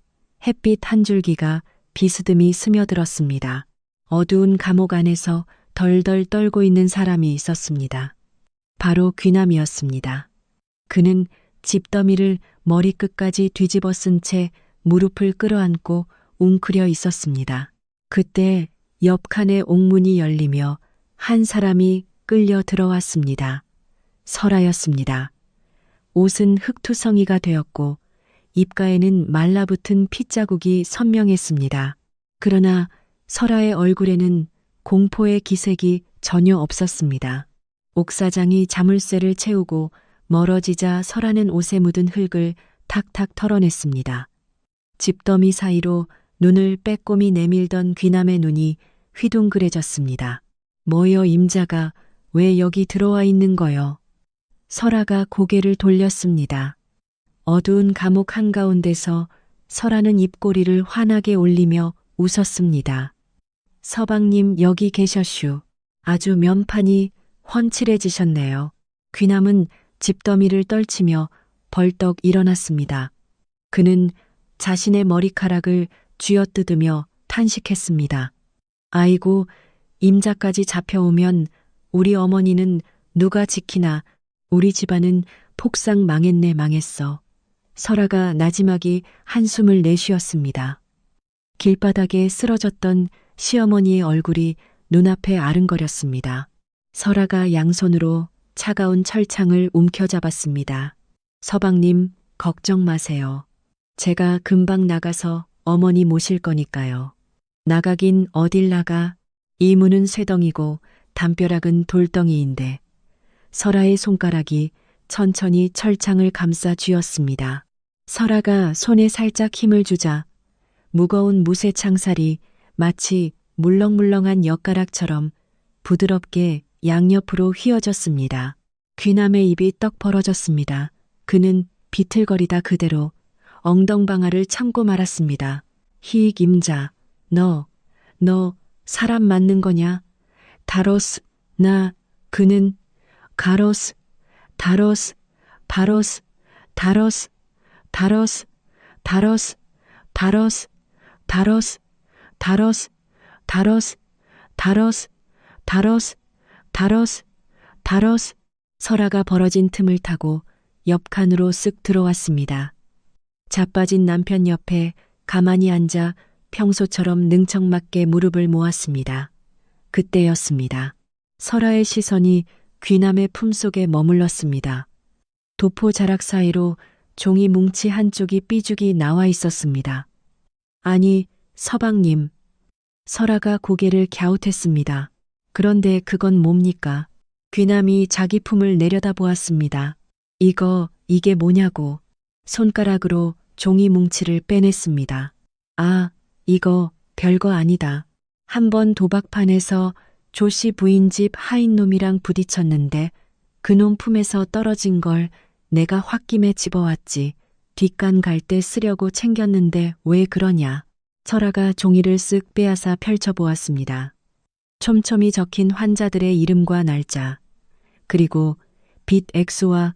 햇빛 한 줄기가 비스듬히 스며들었습니다. 어두운 감옥 안에서 덜덜 떨고 있는 사람이 있었습니다. 바로 귀남이었습니다. 그는 집더미를 머리끝까지 뒤집어 쓴 채 무릎을 끌어안고 웅크려 있었습니다. 그때 옆 칸의 옥문이 열리며 한 사람이 끌려 들어왔습니다. 설아였습니다. 옷은 흙투성이가 되었고 입가에는 말라붙은 핏자국이 선명했습니다. 그러나 설아의 얼굴에는 공포의 기색이 전혀 없었습니다. 옥사장이 자물쇠를 채우고 멀어지자 설아는 옷에 묻은 흙을 탁탁 털어냈습니다. 집더미 사이로 눈을 빼꼼히 내밀던 귀남의 눈이 휘둥그레졌습니다. 뭐여 임자가 왜 여기 들어와 있는 거여? 설아가 고개를 돌렸습니다. 어두운 감옥 한가운데서 설아는 입꼬리를 환하게 올리며 웃었습니다. 서방님 여기 계셔슈. 아주 면판이 훤칠해지셨네요. 귀남은 집더미를 떨치며 벌떡 일어났습니다. 그는 자신의 머리카락을 쥐어뜯으며 탄식했습니다. 아이고, 임자까지 잡혀오면 우리 어머니는 누가 지키나. 우리 집안은 폭삭 망했네 망했어. 설아가 나지막이 한숨을 내쉬었습니다. 길바닥에 쓰러졌던 시어머니의 얼굴이 눈앞에 아른거렸습니다. 설아가 양손으로 차가운 철창을 움켜잡았습니다. 서방님, 걱정 마세요. 제가 금방 나가서 어머니 모실 거니까요. 나가긴 어딜 나가. 이 문은 쇠덩이고 담벼락은 돌덩이인데. 설아의 손가락이 천천히 철창을 감싸 쥐었습니다. 설아가 손에 살짝 힘을 주자 무거운 무쇠 창살이 마치 물렁물렁한 엿가락처럼 부드럽게 양옆으로 휘어졌습니다. 귀남의 입이 떡 벌어졌습니다. 그는 비틀거리다 그대로 엉덩방아를 참고 말았습니다. 희익 임자, 너 사람 맞는 거냐? 다로스, 그는 가로스, 다로스, 바로스, 다로스, 다로스, 다로스, 다로스, 다로스, 다로스, 다로스, 다로스, 다로스, 다로스, 다로스. 설아가 벌어진 틈을 타고 옆칸으로 쓱 들어왔습니다. 자빠진 남편 옆에 가만히 앉아 평소처럼 능청맞게 무릎을 모았습니다. 그때였습니다. 설아의 시선이 귀남의 품속에 머물렀습니다. 도포 자락 사이로 종이 뭉치 한쪽이 삐죽이 나와 있었습니다. 아니, 서방님. 설아가 고개를 갸웃했습니다. 그런데 그건 뭡니까? 귀남이 자기 품을 내려다보았습니다. 이게 뭐냐고. 손가락으로 종이 뭉치를 빼냈습니다. 아, 이거 별거 아니다. 한번 도박판에서 조씨 부인 집 하인놈이랑 부딪혔는데 그놈 품에서 떨어진 걸 내가 홧김에 집어왔지. 뒷간 갈 때 쓰려고 챙겼는데 왜 그러냐. 설아가 종이를 쓱 빼앗아 펼쳐보았습니다. 촘촘히 적힌 환자들의 이름과 날짜, 그리고 빚 액수와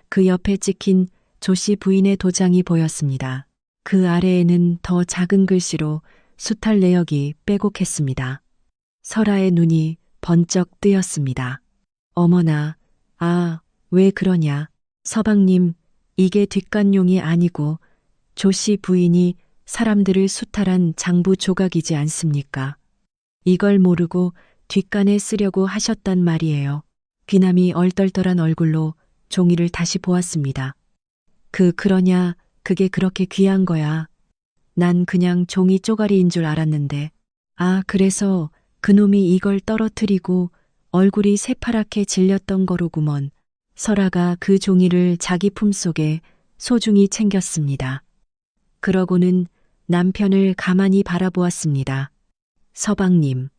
그 옆에 찍힌 조씨 부인의 도장이 보였습니다. 그 아래에는 더 작은 글씨로 수탈 내역이 빼곡했습니다. 설아의 눈이 번쩍 뜨였습니다. 어머나, 아, 왜 그러냐. 서방님, 이게 뒷간용이 아니고 조씨 부인이 사람들을 수탈한 장부 조각이지 않습니까? 이걸 모르고 뒷간에 쓰려고 하셨단 말이에요. 귀남이 얼떨떨한 얼굴로 종이를 다시 보았습니다. 그러냐, 그게 그렇게 귀한 거야. 난 그냥 종이 쪼가리인 줄 알았는데. 아, 그래서 그놈이 이걸 떨어뜨리고 얼굴이 새파랗게 질렸던 거로구먼. 설아가 그 종이를 자기 품속에 소중히 챙겼습니다. 그러고는 남편을 가만히 바라보았습니다. 서방님.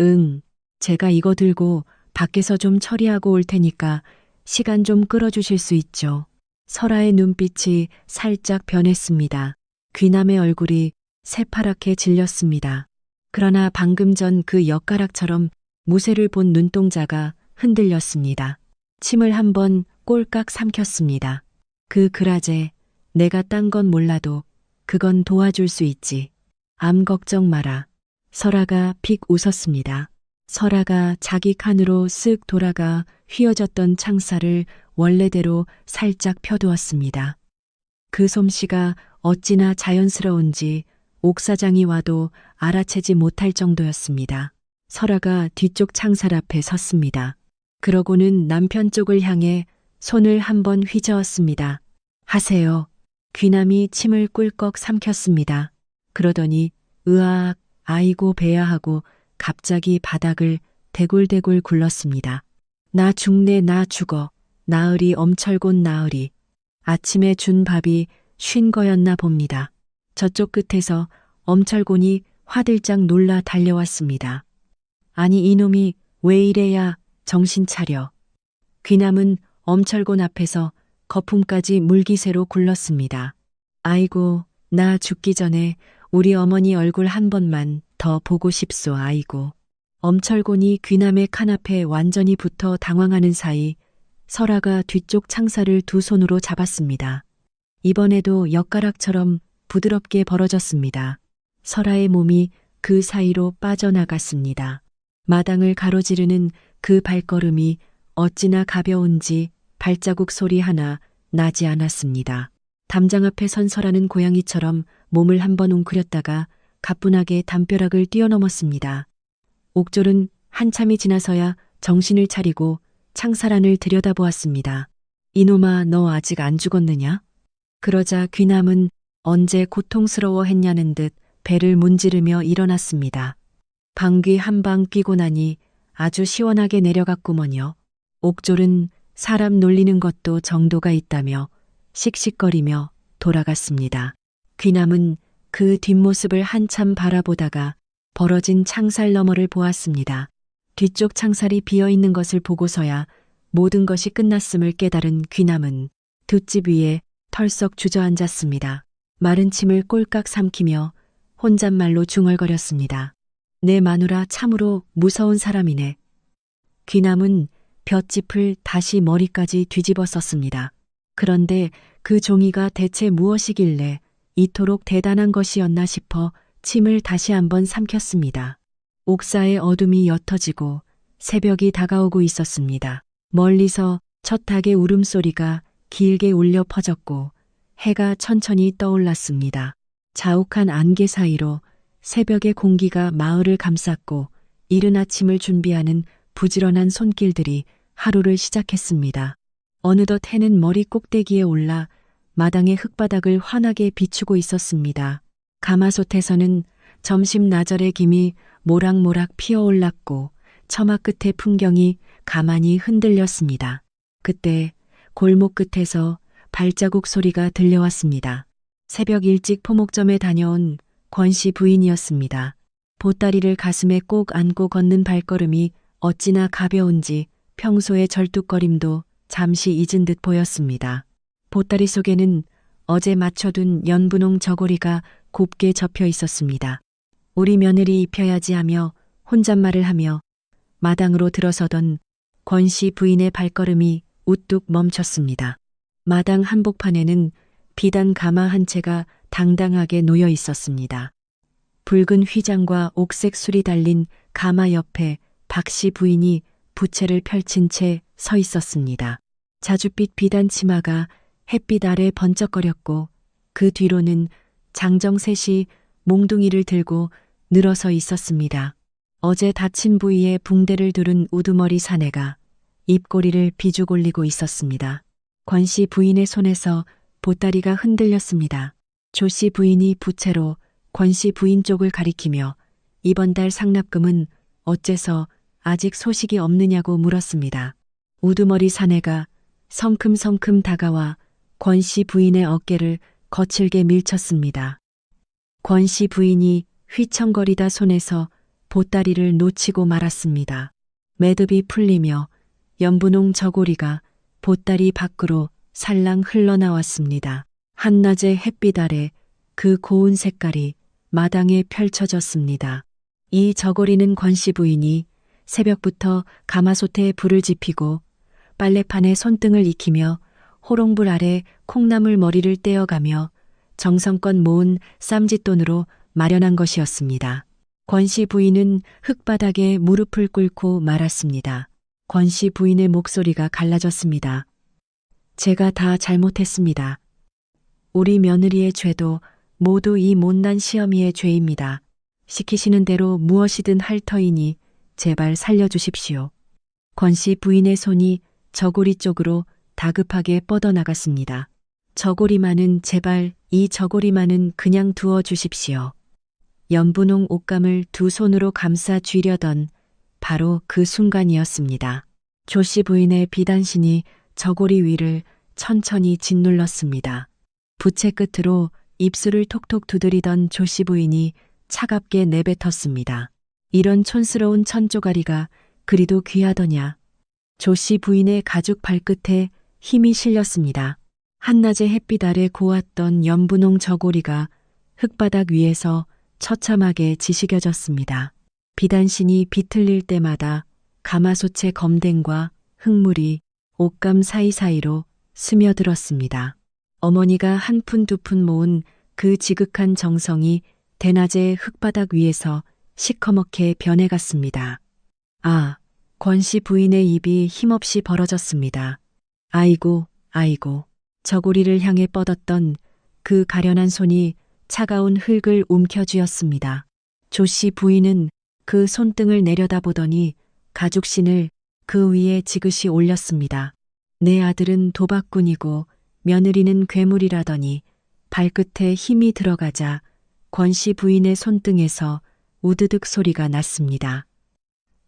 응, 제가 이거 들고 밖에서 좀 처리하고 올 테니까 시간 좀 끌어주실 수 있죠. 설아의 눈빛이 살짝 변했습니다. 귀남의 얼굴이 새파랗게 질렸습니다. 그러나 방금 전 그 엿가락처럼 무쇠를 본 눈동자가 흔들렸습니다. 침을 한번 꼴깍 삼켰습니다. 그라제, 내가 딴 건 몰라도 그건 도와줄 수 있지. 암 걱정 마라. 설아가 픽 웃었습니다. 설아가 자기 칸으로 쓱 돌아가 휘어졌던 창살을 원래대로 살짝 펴두었습니다. 그 솜씨가 어찌나 자연스러운지 옥사장이 와도 알아채지 못할 정도였습니다. 설아가 뒤쪽 창살 앞에 섰습니다. 그러고는 남편 쪽을 향해 손을 한번 휘저었습니다. 하세요. 귀남이 침을 꿀꺽 삼켰습니다. 그러더니 으악, 아이고 배야 하고 갑자기 바닥을 대굴대굴 굴렀습니다. 나 죽네, 나 죽어. 나으리 엄철곤 나으리. 아침에 준 밥이 쉰 거였나 봅니다. 저쪽 끝에서 엄철곤이 화들짝 놀라 달려왔습니다. 아니 이놈이 왜 이래야, 정신 차려. 귀남은 엄철곤 앞에서 거품까지 물기새로 굴렀습니다. 아이고, 나 죽기 전에 우리 어머니 얼굴 한 번만 더 보고 싶소. 아이고. 엄철곤이 귀남의 칸 앞에 완전히 붙어 당황하는 사이 설아가 뒤쪽 창살을 두 손으로 잡았습니다. 이번에도 엿가락처럼 부드럽게 벌어졌습니다. 설아의 몸이 그 사이로 빠져나갔습니다. 마당을 가로지르는 그 발걸음이 어찌나 가벼운지 발자국 소리 하나 나지 않았습니다. 담장 앞에 선 설아는 고양이처럼 몸을 한번 웅크렸다가 가뿐하게 담벼락을 뛰어넘었습니다. 옥졸은 한참이 지나서야 정신을 차리고 창살 안을 들여다보았습니다. 이놈아, 너 아직 안 죽었느냐? 그러자 귀남은 언제 고통스러워했냐는 듯 배를 문지르며 일어났습니다. 방귀 한 방 뀌고 나니 아주 시원하게 내려갔구먼요. 옥졸은 사람 놀리는 것도 정도가 있다며 씩씩거리며 돌아갔습니다. 귀남은 그 뒷모습을 한참 바라보다가 벌어진 창살 너머를 보았습니다. 뒤쪽 창살이 비어있는 것을 보고서야 모든 것이 끝났음을 깨달은 귀남은 돛집 위에 털썩 주저앉았습니다. 마른 침을 꼴깍 삼키며 혼잣말로 중얼거렸습니다. 내 마누라 참으로 무서운 사람이네. 귀남은 볏짚을 다시 머리까지 뒤집어 썼습니다. 그런데 그 종이가 대체 무엇이길래 이토록 대단한 것이었나 싶어 침을 다시 한번 삼켰습니다. 옥사의 어둠이 옅어지고 새벽이 다가오고 있었습니다. 멀리서 첫 닭의 울음소리가 길게 울려 퍼졌고 해가 천천히 떠올랐습니다. 자욱한 안개 사이로 새벽의 공기가 마을을 감쌌고 이른 아침을 준비하는 부지런한 손길들이 하루를 시작했습니다. 어느덧 해는 머리 꼭대기에 올라 마당의 흙바닥을 환하게 비추고 있었습니다. 가마솥에서는 점심 나절의 김이 모락모락 피어올랐고 처마 끝의 풍경이 가만히 흔들렸습니다. 그때 골목 끝에서 발자국 소리가 들려왔습니다. 새벽 일찍 포목점에 다녀온 권씨 부인이었습니다. 보따리를 가슴에 꼭 안고 걷는 발걸음이 어찌나 가벼운지 평소의 절뚝거림도 잠시 잊은 듯 보였습니다. 보따리 속에는 어제 맞춰둔 연분홍 저고리가 곱게 접혀 있었습니다. 우리 며느리 입혀야지 하며 혼잣말을 하며 마당으로 들어서던 권씨 부인의 발걸음이 우뚝 멈췄습니다. 마당 한복판에는 비단 가마 한 채가 당당하게 놓여 있었습니다. 붉은 휘장과 옥색 술이 달린 가마 옆에 박씨 부인이 부채를 펼친 채 서 있었습니다. 자줏빛 비단 치마가 햇빛 아래 번쩍거렸고 그 뒤로는 장정셋이 몽둥이를 들고 늘어서 있었습니다. 어제 다친 부위에 붕대를 두른 우두머리 사내가 입꼬리를 비죽올리고 있었습니다. 권씨 부인의 손에서 보따리가 흔들렸습니다. 조씨 부인이 부채로 권씨 부인 쪽을 가리키며 이번 달 상납금은 어째서 아직 소식이 없느냐고 물었습니다. 우두머리 사내가 성큼성큼 다가와 권씨 부인의 어깨를 거칠게 밀쳤습니다. 권씨 부인이 휘청거리다 손에서 보따리를 놓치고 말았습니다. 매듭이 풀리며 연분홍 저고리가 보따리 밖으로 살랑 흘러나왔습니다. 한낮의 햇빛 아래 그 고운 색깔이 마당에 펼쳐졌습니다. 이 저고리는 권씨 부인이 새벽부터 가마솥에 불을 지피고 빨래판에 손등을 익히며 호롱불 아래 콩나물 머리를 떼어가며 정성껏 모은 쌈짓돈으로 마련한 것이었습니다. 권씨 부인은 흙바닥에 무릎을 꿇고 말았습니다. 권씨 부인의 목소리가 갈라졌습니다. 제가 다 잘못했습니다. 우리 며느리의 죄도 모두 이 못난 시어미의 죄입니다. 시키시는 대로 무엇이든 할 터이니 제발 살려주십시오. 권씨 부인의 손이 저고리 쪽으로 다급하게 뻗어나갔습니다. 저고리만은 제발 이 저고리만은 그냥 두어 주십시오. 연분홍 옷감을 두 손으로 감싸 쥐려던 바로 그 순간이었습니다. 조씨 부인의 비단신이 저고리 위를 천천히 짓눌렀습니다. 부채 끝으로 입술을 톡톡 두드리던 조씨 부인이 차갑게 내뱉었습니다. 이런 촌스러운 천조가리가 그리도 귀하더냐. 조씨 부인의 가죽 발끝에 힘이 실렸습니다. 한낮의 햇빛 아래 고왔던 연분홍 저고리가 흙바닥 위에서 처참하게 지시겨졌습니다. 비단신이 비틀릴 때마다 가마솥의 검댕과 흙물이 옷감 사이사이로 스며들었습니다. 어머니가 한 푼 두 푼 모은 그 지극한 정성이 대낮의 흙바닥 위에서 시커멓게 변해갔습니다. 아, 권씨 부인의 입이 힘없이 벌어졌습니다. 아이고, 아이고. 저고리를 향해 뻗었던 그 가련한 손이 차가운 흙을 움켜쥐었습니다. 조씨 부인은 그 손등을 내려다보더니 가죽신을 그 위에 지그시 올렸습니다. 내 아들은 도박꾼이고 며느리는 괴물이라더니 발끝에 힘이 들어가자 권씨 부인의 손등에서 우드득 소리가 났습니다.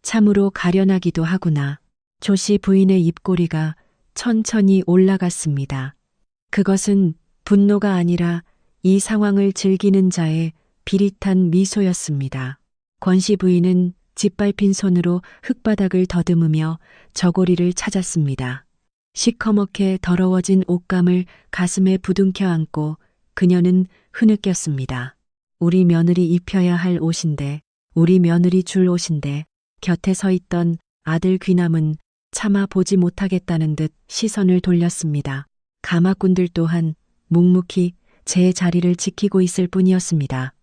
참으로 가련하기도 하구나. 조씨 부인의 입꼬리가 천천히 올라갔습니다. 그것은 분노가 아니라 이 상황을 즐기는 자의 비릿한 미소였습니다. 권씨 부인은 짓밟힌 손으로 흙바닥을 더듬으며 저고리를 찾았습니다. 시커멓게 더러워진 옷감을 가슴에 부둥켜 안고 그녀는 흐느꼈습니다. 우리 며느리 입혀야 할 옷인데, 우리 며느리 줄 옷인데 곁에 서 있던 아들 귀남은 차마 보지 못하겠다는 듯 시선을 돌렸습니다. 가마꾼들 또한 묵묵히 제 자리를 지키고 있을 뿐이었습니다.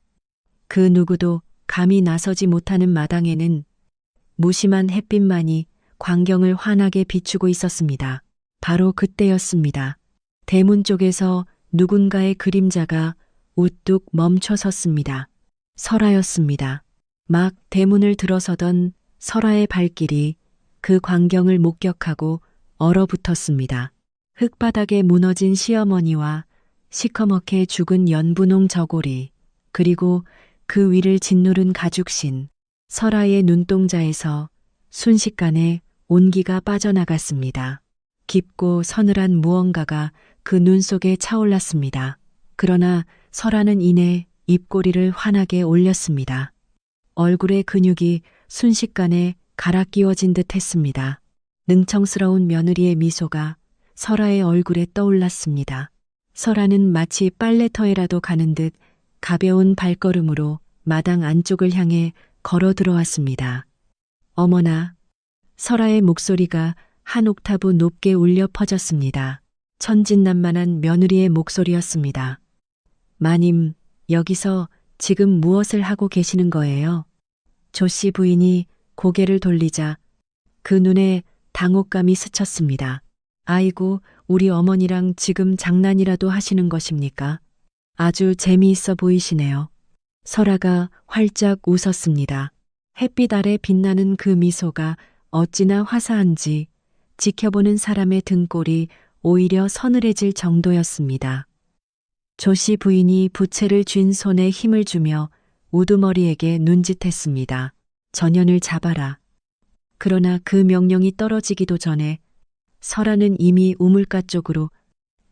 그 누구도 감히 나서지 못하는 마당에는 무심한 햇빛만이 광경을 환하게 비추고 있었습니다. 바로 그때였습니다. 대문 쪽에서 누군가의 그림자가 우뚝 멈춰 섰습니다. 설아였습니다. 막 대문을 들어서던 설아의 발길이 그 광경을 목격하고 얼어붙었습니다. 흙바닥에 무너진 시어머니와 시커멓게 죽은 연분홍 저고리, 그리고 그 위를 짓누른 가죽신, 설아의 눈동자에서 순식간에 온기가 빠져나갔습니다. 깊고 서늘한 무언가가 그 눈 속에 차올랐습니다. 그러나 설아는 이내 입꼬리를 환하게 올렸습니다. 얼굴의 근육이 순식간에 갈아 끼워진 듯 했습니다. 능청스러운 며느리의 미소가 설아의 얼굴에 떠올랐습니다. 설아는 마치 빨래터에라도 가는 듯 가벼운 발걸음으로 마당 안쪽을 향해 걸어 들어왔습니다. 어머나, 설아의 목소리가 한 옥타브 높게 울려 퍼졌습니다. 천진난만한 며느리의 목소리였습니다. 마님, 여기서 지금 무엇을 하고 계시는 거예요? 조씨 부인이 고개를 돌리자 그 눈에 당혹감이 스쳤습니다. 아이고, 우리 어머니랑 지금 장난이라도 하시는 것입니까? 아주 재미있어 보이시네요. 설아가 활짝 웃었습니다. 햇빛 아래 빛나는 그 미소가 어찌나 화사한지 지켜보는 사람의 등골이 오히려 서늘해질 정도였습니다. 조씨 부인이 부채를 쥔 손에 힘을 주며 우두머리에게 눈짓했습니다. 전현을 잡아라. 그러나 그 명령이 떨어지기도 전에 설아는 이미 우물가 쪽으로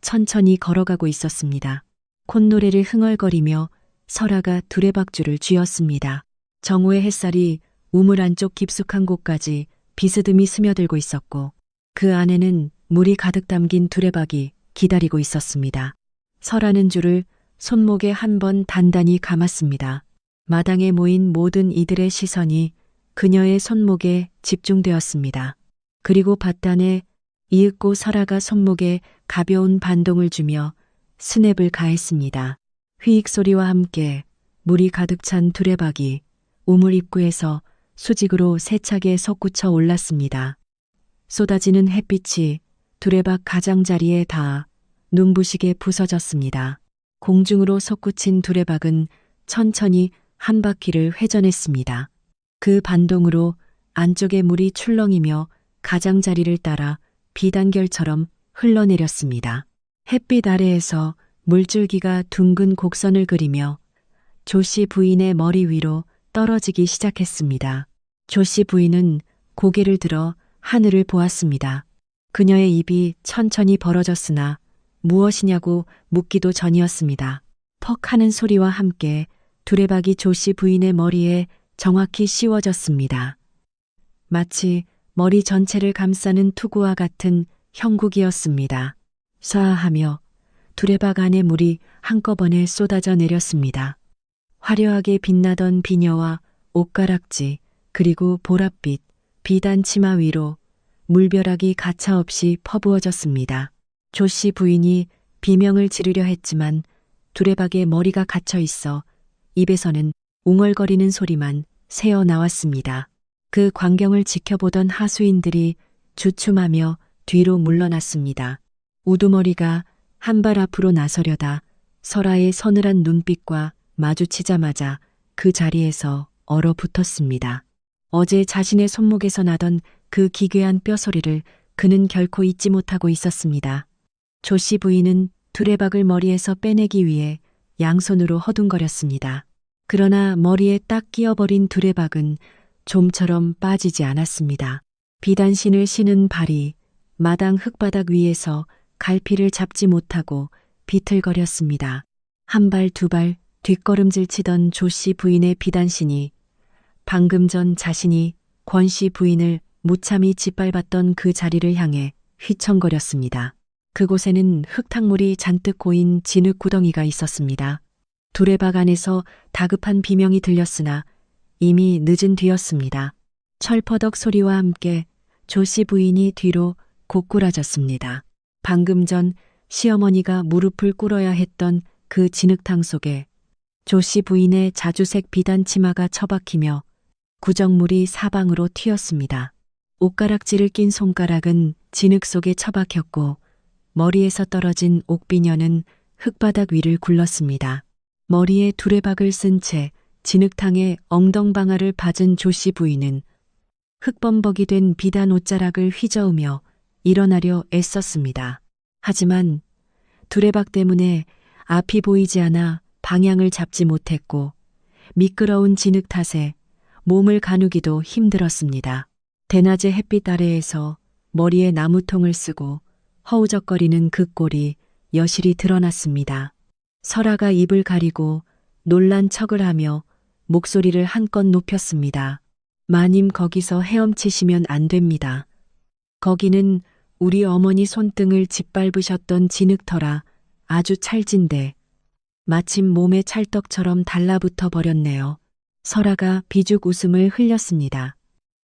천천히 걸어가고 있었습니다. 콧노래를 흥얼거리며 설아가 두레박줄을 쥐었습니다. 정오의 햇살이 우물 안쪽 깊숙한 곳까지 비스듬히 스며들고 있었고 그 안에는 물이 가득 담긴 두레박이 기다리고 있었습니다. 설아는 줄을 손목에 한 번 단단히 감았습니다. 마당에 모인 모든 이들의 시선이 그녀의 손목에 집중되었습니다. 그리고 밭단에 이윽고 설아가 손목에 가벼운 반동을 주며 스냅을 가했습니다. 휘익 소리와 함께 물이 가득 찬 두레박이 우물 입구에서 수직으로 세차게 솟구쳐 올랐습니다. 쏟아지는 햇빛이 두레박 가장자리에 닿아 눈부시게 부서졌습니다. 공중으로 솟구친 두레박은 천천히 한 바퀴를 회전했습니다. 그 반동으로 안쪽의 물이 출렁이며 가장자리를 따라 비단결처럼 흘러내렸습니다. 햇빛 아래에서 물줄기가 둥근 곡선을 그리며 조씨 부인의 머리 위로 떨어지기 시작했습니다. 조씨 부인은 고개를 들어 하늘을 보았습니다. 그녀의 입이 천천히 벌어졌으나 무엇이냐고 묻기도 전이었습니다. 퍽 하는 소리와 함께 두레박이 조씨 부인의 머리에 정확히 씌워졌습니다. 마치 머리 전체를 감싸는 투구와 같은 형국이었습니다. 쏴하며 두레박 안에 물이 한꺼번에 쏟아져 내렸습니다. 화려하게 빛나던 비녀와 옷가락지 그리고 보랏빛 비단 치마 위로 물벼락이 가차없이 퍼부어졌습니다. 조씨 부인이 비명을 지르려 했지만 두레박에 머리가 갇혀 있어 입에서는 웅얼거리는 소리만 새어 나왔습니다. 그 광경을 지켜보던 하수인들이 주춤하며 뒤로 물러났습니다. 우두머리가 한 발 앞으로 나서려다 설아의 서늘한 눈빛과 마주치자마자 그 자리에서 얼어붙었습니다. 어제 자신의 손목에서 나던 그 기괴한 뼈소리를 그는 결코 잊지 못하고 있었습니다. 조씨 부인은 두레박을 머리에서 빼내기 위해 양손으로 허둥거렸습니다. 그러나 머리에 딱 끼어버린 두레박은 좀처럼 빠지지 않았습니다. 비단신을 신은 발이 마당 흙바닥 위에서 갈피를 잡지 못하고 비틀거렸습니다. 한 발 두 발 뒷걸음질 치던 조씨 부인의 비단신이 방금 전 자신이 권씨 부인을 무참히 짓밟았던 그 자리를 향해 휘청거렸습니다. 그곳에는 흙탕물이 잔뜩 고인 진흙 구덩이가 있었습니다. 두레박 안에서 다급한 비명이 들렸으나 이미 늦은 뒤였습니다. 철퍼덕 소리와 함께 조씨 부인이 뒤로 고꾸라졌습니다. 방금 전 시어머니가 무릎을 꿇어야 했던 그 진흙탕 속에 조씨 부인의 자주색 비단 치마가 처박히며 구정물이 사방으로 튀었습니다. 옷가락지를 낀 손가락은 진흙 속에 처박혔고 머리에서 떨어진 옥비녀는 흙바닥 위를 굴렀습니다. 머리에 두레박을 쓴 채 진흙탕에 엉덩방아를 받은 조씨 부인은 흙범벅이 된 비단 옷자락을 휘저으며 일어나려 애썼습니다. 하지만 두레박 때문에 앞이 보이지 않아 방향을 잡지 못했고 미끄러운 진흙 탓에 몸을 가누기도 힘들었습니다. 대낮의 햇빛 아래에서 머리에 나무통을 쓰고 허우적거리는 그 꼴이 여실히 드러났습니다. 설아가 입을 가리고 놀란 척을 하며 목소리를 한껏 높였습니다. 마님 거기서 헤엄치시면 안 됩니다. 거기는 우리 어머니 손등을 짓밟으셨던 진흙터라 아주 찰진데 마침 몸에 찰떡처럼 달라붙어 버렸네요. 설아가 비죽 웃음을 흘렸습니다.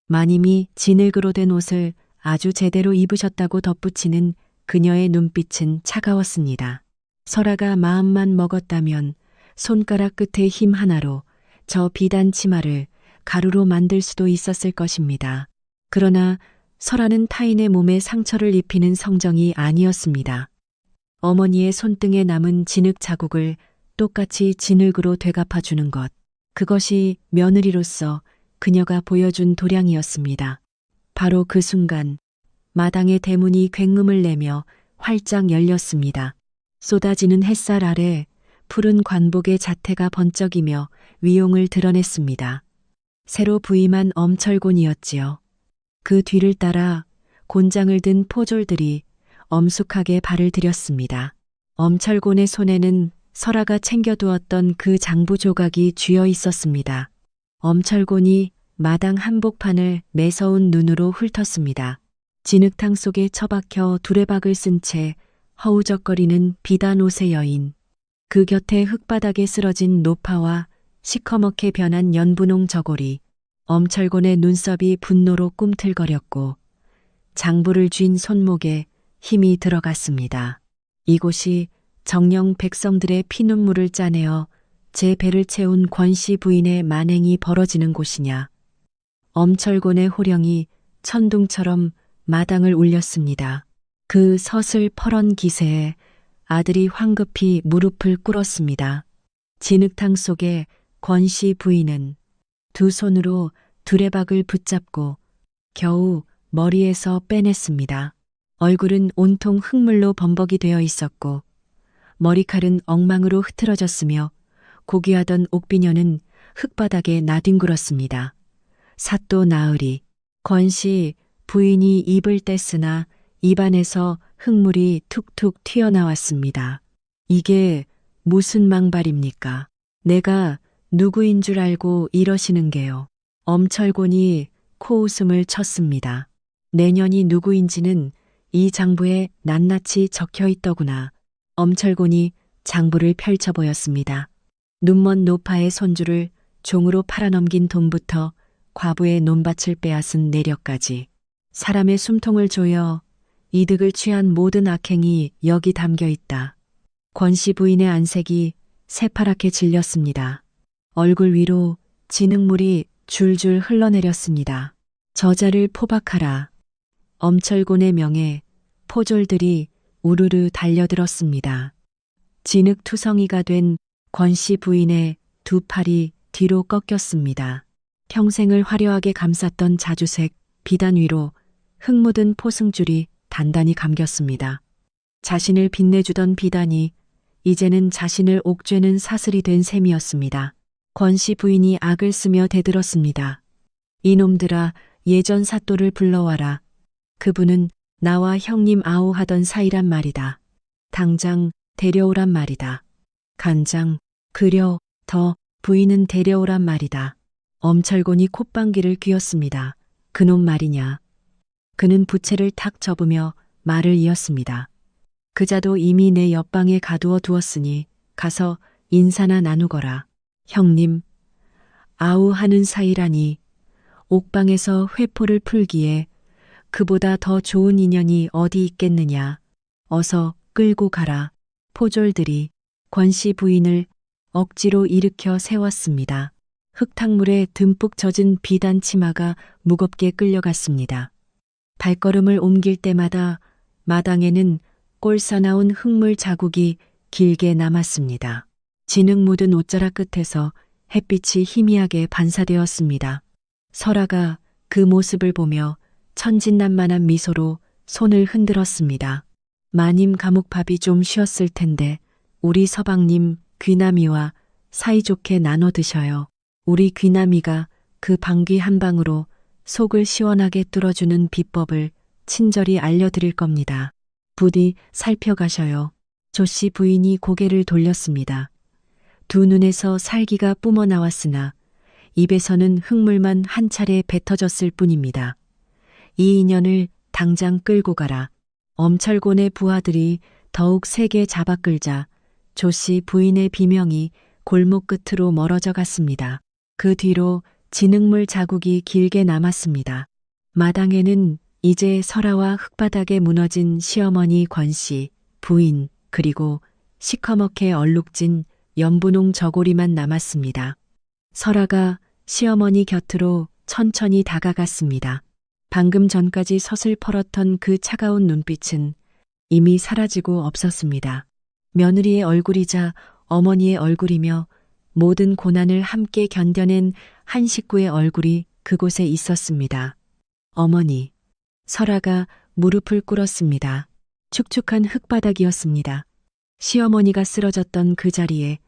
마님이 진흙으로 된 옷을 아주 제대로 입으셨다고 덧붙이는 그녀의 눈빛은 차가웠습니다. 설아가 마음만 먹었다면 손가락 끝의 힘 하나로 저 비단 치마를 가루로 만들 수도 있었을 것입니다. 그러나 설아는 타인의 몸에 상처를 입히는 성정이 아니었습니다. 어머니의 손등에 남은 진흙 자국을 똑같이 진흙으로 되갚아 주는 것. 그것이 며느리로서 그녀가 보여준 도량이었습니다. 바로 그 순간 마당의 대문이 굉음을 내며 활짝 열렸습니다. 쏟아지는 햇살 아래 푸른 관복의 자태가 번쩍이며 위용을 드러냈습니다. 새로 부임한 엄철곤이었지요. 그 뒤를 따라 곤장을 든 포졸들이 엄숙하게 발을 들였습니다. 엄철곤의 손에는 설아가 챙겨두었던 그 장부 조각이 쥐어 있었습니다. 엄철곤이 마당 한복판을 매서운 눈으로 훑었습니다. 진흙탕 속에 처박혀 두레박을 쓴 채 허우적거리는 비단 옷의 여인. 그 곁에 흙바닥에 쓰러진 노파와 시커멓게 변한 연분홍 저고리. 엄철곤의 눈썹이 분노로 꿈틀거렸고 장부를 쥔 손목에 힘이 들어갔습니다. 이곳이 정령 백성들의 피눈물을 짜내어 제 배를 채운 권씨 부인의 만행이 벌어지는 곳이냐. 엄철곤의 호령이 천둥처럼 마당을 울렸습니다. 그 서슬 퍼런 기세에 아들이 황급히 무릎을 꿇었습니다. 진흙탕 속에 권씨 부인은 두 손으로 두레박을 붙잡고 겨우 머리에서 빼냈습니다. 얼굴은 온통 흙물로 범벅이 되어 있었고 머리칼은 엉망으로 흐트러졌으며 고귀하던 옥비녀는 흙바닥에 나뒹굴었습니다. 사또 나으리, 권씨 부인이 입을 뗐으나 입안에서 흙물이 툭툭 튀어나왔습니다. 이게 무슨 망발입니까? 내가 누구인 줄 알고 이러시는 게요. 엄철곤이 코웃음을 쳤습니다. 내년이 누구인지는 이 장부에 낱낱이 적혀 있더구나. 엄철곤이 장부를 펼쳐 보였습니다. 눈먼 노파의 손주를 종으로 팔아넘긴 돈부터 과부의 논밭을 빼앗은 내력까지 사람의 숨통을 조여 이득을 취한 모든 악행이 여기 담겨 있다. 권씨 부인의 안색이 새파랗게 질렸습니다. 얼굴 위로 진흙물이 줄줄 흘러내렸습니다. 저자를 포박하라. 엄철곤의 명에 포졸들이 우르르 달려들었습니다. 진흙투성이가 된 권씨 부인의 두 팔이 뒤로 꺾였습니다. 평생을 화려하게 감쌌던 자주색 비단 위로 흙 묻은 포승줄이 단단히 감겼습니다. 자신을 빛내주던 비단이 이제는 자신을 옥죄는 사슬이 된 셈이었습니다. 권씨 부인이 악을 쓰며 대들었습니다. 이놈들아, 예전 사또를 불러와라. 그분은 나와 형님 아우하던 사이란 말이다. 당장 데려오란 말이다. 간장, 그려, 더, 부인은 데려오란 말이다. 엄철곤이 콧방귀를 뀌었습니다. 그놈 말이냐. 그는 부채를 탁 접으며 말을 이었습니다. 그자도 이미 내 옆방에 가두어 두었으니 가서 인사나 나누거라. 형님, 아우하는 사이라니 옥방에서 회포를 풀기에 그보다 더 좋은 인연이 어디 있겠느냐. 어서 끌고 가라. 포졸들이 권씨 부인을 억지로 일으켜 세웠습니다. 흙탕물에 듬뿍 젖은 비단 치마가 무겁게 끌려갔습니다. 발걸음을 옮길 때마다 마당에는 꼴사나운 흙물 자국이 길게 남았습니다. 진흙 묻은 옷자락 끝에서 햇빛이 희미하게 반사되었습니다. 설아가 그 모습을 보며 천진난만한 미소로 손을 흔들었습니다. 마님 감옥밥이 좀 쉬었을 텐데 우리 서방님 귀남이와 사이좋게 나눠 드셔요. 우리 귀남이가 그 방귀 한 방으로 속을 시원하게 뚫어주는 비법을 친절히 알려드릴 겁니다. 부디 살펴가셔요. 조씨 부인이 고개를 돌렸습니다. 두 눈에서 살기가 뿜어 나왔으나 입에서는 흙물만 한 차례 뱉어졌을 뿐입니다. 이 인연을 당장 끌고 가라. 엄철곤의 부하들이 더욱 세게 잡아 끌자 조씨 부인의 비명이 골목 끝으로 멀어져 갔습니다. 그 뒤로 진흙물 자국이 길게 남았습니다. 마당에는 이제 설아와 흙바닥에 무너진 시어머니 권씨, 부인, 그리고 시커멓게 얼룩진 연분홍 저고리만 남았습니다. 설아가 시어머니 곁으로 천천히 다가갔습니다. 방금 전까지 서슬퍼렇던 그 차가운 눈빛은 이미 사라지고 없었습니다. 며느리의 얼굴이자 어머니의 얼굴이며 모든 고난을 함께 견뎌낸 한 식구의 얼굴이 그곳에 있었습니다. 어머니. 설아가 무릎을 꿇었습니다. 축축한 흙바닥이었습니다. 시어머니가 쓰러졌던 그 자리에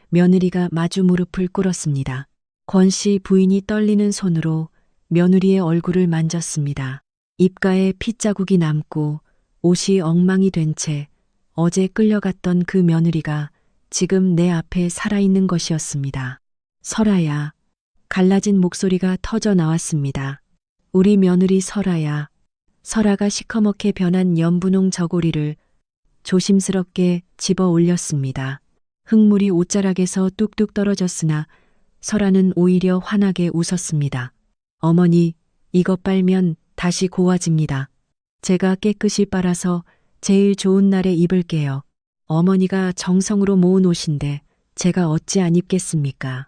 며느리가 마주 무릎을 꿇었습니다. 권씨 부인이 떨리는 손으로 며느리의 얼굴을 만졌습니다. 입가에 핏자국이 남고 옷이 엉망이 된 채 어제 끌려갔던 그 며느리가 지금 내 앞에 살아있는 것이었습니다. 설아야. 갈라진 목소리가 터져 나왔습니다. 우리 며느리 설아야. 설아가 시커멓게 변한 연분홍 저고리를 조심스럽게 집어 올렸습니다. 흙물이 옷자락에서 뚝뚝 떨어졌으나 설아는 오히려 환하게 웃었습니다. 어머니, 이거 빨면 다시 고와집니다. 제가 깨끗이 빨아서 제일 좋은 날에 입을게요. 어머니가 정성으로 모은 옷인데 제가 어찌 안 입겠습니까?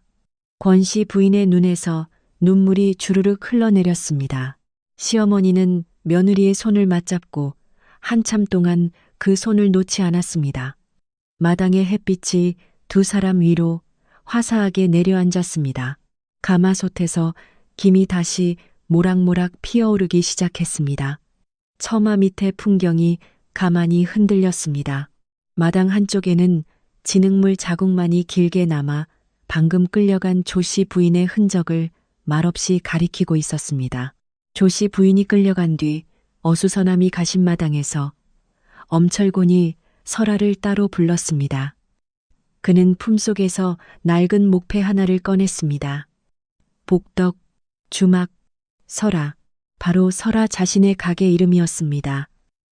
권씨 부인의 눈에서 눈물이 주르륵 흘러내렸습니다. 시어머니는 며느리의 손을 맞잡고 한참 동안 그 손을 놓지 않았습니다. 마당의 햇빛이 두 사람 위로 화사하게 내려앉았습니다. 가마솥에서 김이 다시 모락모락 피어오르기 시작했습니다. 처마 밑의 풍경이 가만히 흔들렸습니다. 마당 한쪽에는 진흙물 자국만이 길게 남아 방금 끌려간 조씨 부인의 흔적을 말없이 가리키고 있었습니다. 조씨 부인이 끌려간 뒤 어수선함이 가신 마당에서 엄철곤이 설아를 따로 불렀습니다. 그는 품속에서 낡은 목패 하나를 꺼냈습니다. 복덕, 주막, 설아, 바로 설아 자신의 가게 이름이었습니다.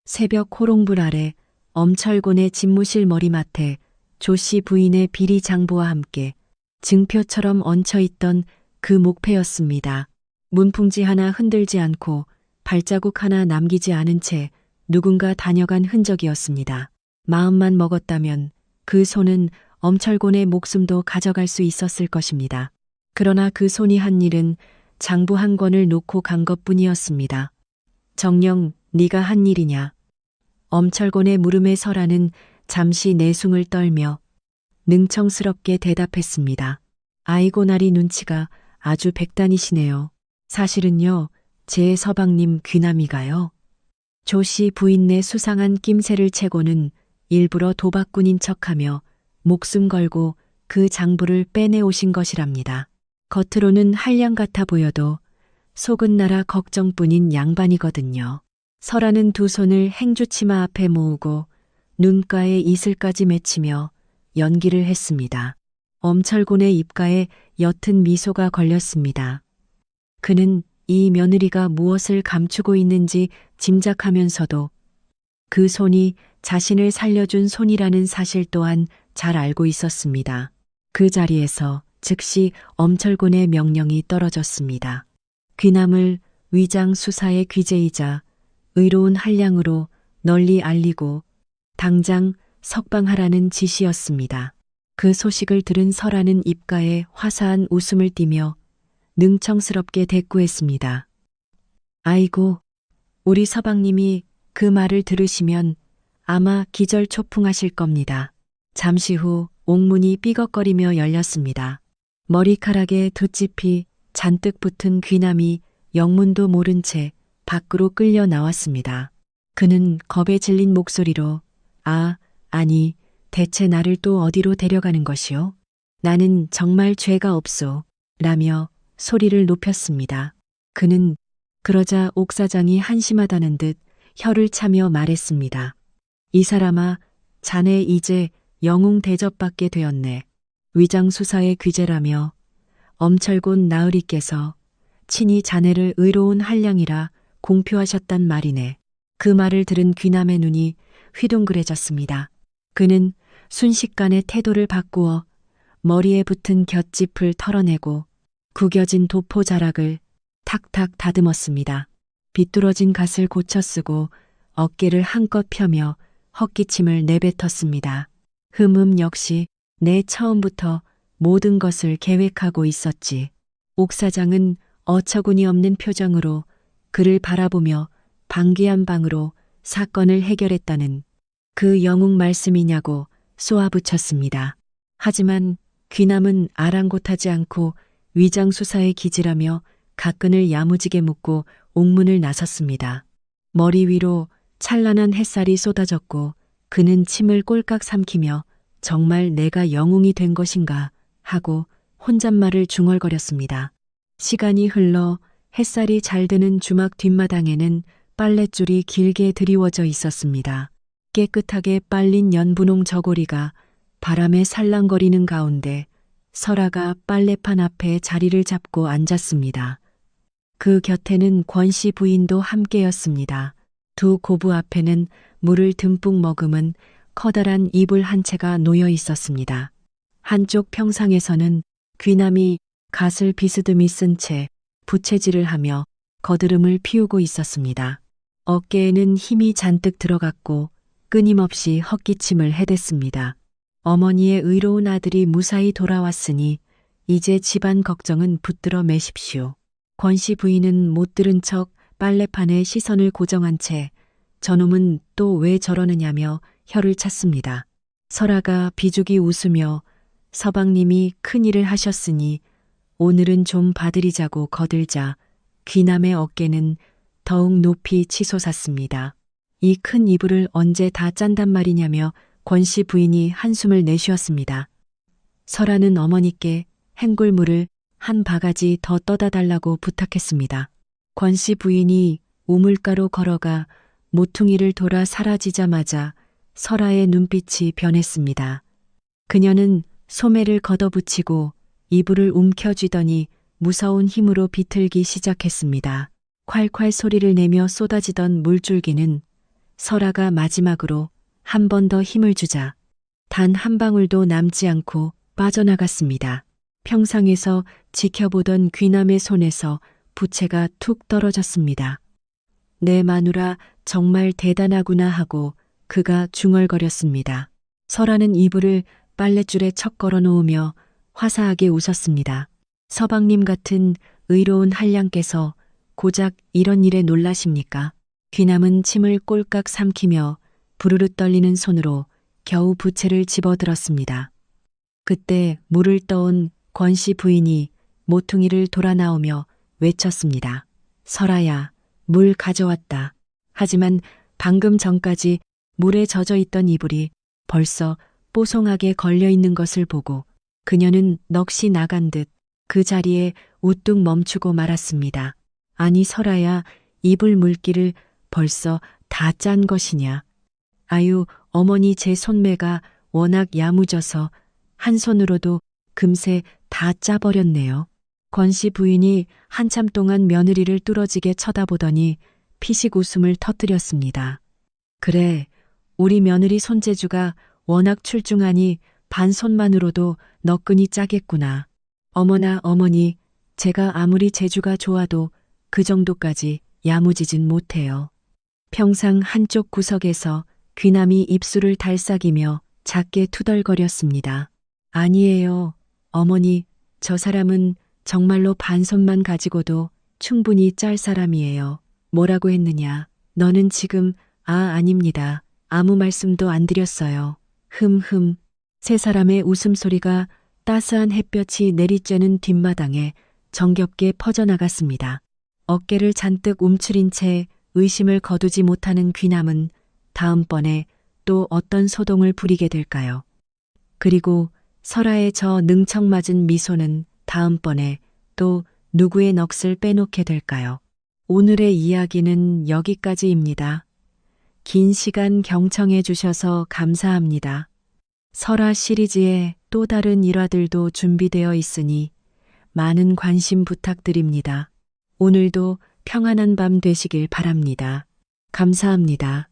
새벽 호롱불 아래 엄철곤의 집무실 머리맡에 조씨 부인의 비리 장부와 함께 증표처럼 얹혀있던 그 목패였습니다. 문풍지 하나 흔들지 않고 발자국 하나 남기지 않은 채 누군가 다녀간 흔적이었습니다. 마음만 먹었다면 그 손은 엄철곤의 목숨도 가져갈 수 있었을 것입니다. 그러나 그 손이 한 일은 장부 한 권을 놓고 간 것뿐이었습니다. 정녕 네가 한 일이냐? 엄철곤의 물음에 설아는 잠시 내숭을 떨며 능청스럽게 대답했습니다. 아이고 나리 눈치가 아주 백단이시네요. 사실은요, 제 서방님 귀남이가요. 조씨 부인네 수상한 낌새를 채고는 일부러 도박꾼인 척하며 목숨 걸고 그 장부를 빼내오신 것이랍니다. 겉으로는 한량 같아 보여도 속은 나라 걱정뿐인 양반이거든요. 설아는 두 손을 행주치마 앞에 모으고 눈가에 이슬까지 맺히며 연기를 했습니다. 엄철곤의 입가에 옅은 미소가 걸렸습니다. 그는 이 며느리가 무엇을 감추고 있는지 짐작하면서도 그 손이 자신을 살려준 손이라는 사실 또한 잘 알고 있었습니다. 그 자리에서 즉시 엄철곤의 명령이 떨어졌습니다. 귀남을 위장 수사의 귀재이자 의로운 한량으로 널리 알리고 당장 석방하라는 지시였습니다. 그 소식을 들은 설아는 입가에 화사한 웃음을 띠며 능청스럽게 대꾸했습니다. 아이고, 우리 서방님이 그 말을 들으시면 아마 기절초풍하실 겁니다. 잠시 후 옥문이 삐걱거리며 열렸습니다. 머리카락에 돛짚이 잔뜩 붙은 귀남이 영문도 모른 채 밖으로 끌려 나왔습니다. 그는 겁에 질린 목소리로 아니, 대체 나를 또 어디로 데려가는 것이오? 나는 정말 죄가 없소. 라며 소리를 높였습니다. 그는 그러자 옥사장이 한심하다는 듯 혀를 차며 말했습니다. 이 사람아, 자네 이제 영웅 대접받게 되었네. 위장수사의 귀재라며 엄철곤 나으리께서 친히 자네를 의로운 한량이라 공표하셨단 말이네. 그 말을 들은 귀남의 눈이 휘둥그레졌습니다. 그는 순식간에 태도를 바꾸어 머리에 붙은 곁짚을 털어내고 구겨진 도포 자락을 탁탁 다듬었습니다. 비뚤어진 갓을 고쳐 쓰고 어깨를 한껏 펴며 헛기침을 내뱉었습니다. 역시 내 처음부터 모든 것을 계획하고 있었지. 옥 사장은 어처구니 없는 표정으로 그를 바라보며 방귀한 방으로 사건을 해결했다는 그 영웅 말씀이냐고 쏘아붙였습니다. 하지만 귀남은 아랑곳하지 않고 위장수사에 기질하며 가끈을 야무지게 묶고 옥문을 나섰습니다. 머리 위로 찬란한 햇살이 쏟아졌고 그는 침을 꼴깍 삼키며 정말 내가 영웅이 된 것인가 하고 혼잣말을 중얼거렸습니다. 시간이 흘러 햇살이 잘 드는 주막 뒷마당에는 빨랫줄이 길게 드리워져 있었습니다. 깨끗하게 빨린 연분홍 저고리가 바람에 살랑거리는 가운데 설아가 빨래판 앞에 자리를 잡고 앉았습니다. 그 곁에는 권씨 부인도 함께였습니다. 두 고부 앞에는 물을 듬뿍 머금은 커다란 이불 한 채가 놓여 있었습니다. 한쪽 평상에서는 귀남이 갓을 비스듬히 쓴 채 부채질을 하며 거드름을 피우고 있었습니다. 어깨에는 힘이 잔뜩 들어갔고 끊임없이 헛기침을 해댔습니다. 어머니의 의로운 아들이 무사히 돌아왔으니 이제 집안 걱정은 붙들어 매십시오. 권씨 부인은 못 들은 척 빨래판에 시선을 고정한 채 저놈은 또 왜 저러느냐며 혀를 찼습니다. 설아가 비죽이 웃으며 서방님이 큰일을 하셨으니 오늘은 좀 봐드리자고 거들자 귀남의 어깨는 더욱 높이 치솟았습니다. 이 큰 이불을 언제 다 짠단 말이냐며 권씨 부인이 한숨을 내쉬었습니다. 설아는 어머니께 헹굴물을 한 바가지 더 떠다 달라고 부탁했습니다. 권씨 부인이 우물가로 걸어가 모퉁이를 돌아 사라지자마자 설아의 눈빛이 변했습니다. 그녀는 소매를 걷어붙이고 이불을 움켜쥐더니 무서운 힘으로 비틀기 시작했습니다. 콸콸 소리를 내며 쏟아지던 물줄기는 설아가 마지막으로 한 번 더 힘을 주자 단 한 방울도 남지 않고 빠져나갔습니다. 평상에서 지켜보던 귀남의 손에서 부채가 툭 떨어졌습니다. 내 마누라 정말 대단하구나 하고 그가 중얼거렸습니다. 설아는 이불을 빨랫줄에 척 걸어 놓으며 화사하게 웃었습니다. 서방님 같은 의로운 한량께서 고작 이런 일에 놀라십니까? 귀남은 침을 꼴깍 삼키며 부르르 떨리는 손으로 겨우 부채를 집어들었습니다. 그때 물을 떠온 권씨 부인이 모퉁이를 돌아 나오며 외쳤습니다. 설아야, 물 가져왔다. 하지만 방금 전까지 물에 젖어 있던 이불이 벌써 뽀송하게 걸려 있는 것을 보고 그녀는 넋이 나간 듯 그 자리에 우뚝 멈추고 말았습니다. 아니 설아야, 이불 물기를 벌써 다 짠 것이냐. 아유, 어머니 제 손매가 워낙 야무져서 한 손으로도 금세 다 짜버렸네요. 권씨 부인이 한참 동안 며느리를 뚫어지게 쳐다보더니 피식 웃음을 터뜨렸습니다. 그래, 우리 며느리 손재주가 워낙 출중하니 반손만으로도 너끈히 짜겠구나. 어머나 어머니, 제가 아무리 재주가 좋아도 그 정도까지 야무지진 못해요. 평상 한쪽 구석에서 귀남이 입술을 달싹이며 작게 투덜거렸습니다. 아니에요, 어머니, 저 사람은 정말로 반손만 가지고도 충분히 짤 사람이에요. 뭐라고 했느냐? 너는 지금 아닙니다. 아무 말씀도 안 드렸어요. 세 사람의 웃음소리가 따스한 햇볕이 내리쬐는 뒷마당에 정겹게 퍼져나갔습니다. 어깨를 잔뜩 움츠린 채 의심을 거두지 못하는 귀남은 다음번에 또 어떤 소동을 부리게 될까요? 그리고 설아의 저 능청맞은 미소는 다음번에 또 누구의 넋을 빼놓게 될까요? 오늘의 이야기는 여기까지입니다. 긴 시간 경청해 주셔서 감사합니다. 설아 시리즈의 또 다른 일화들도 준비되어 있으니 많은 관심 부탁드립니다. 오늘도 평안한 밤 되시길 바랍니다. 감사합니다.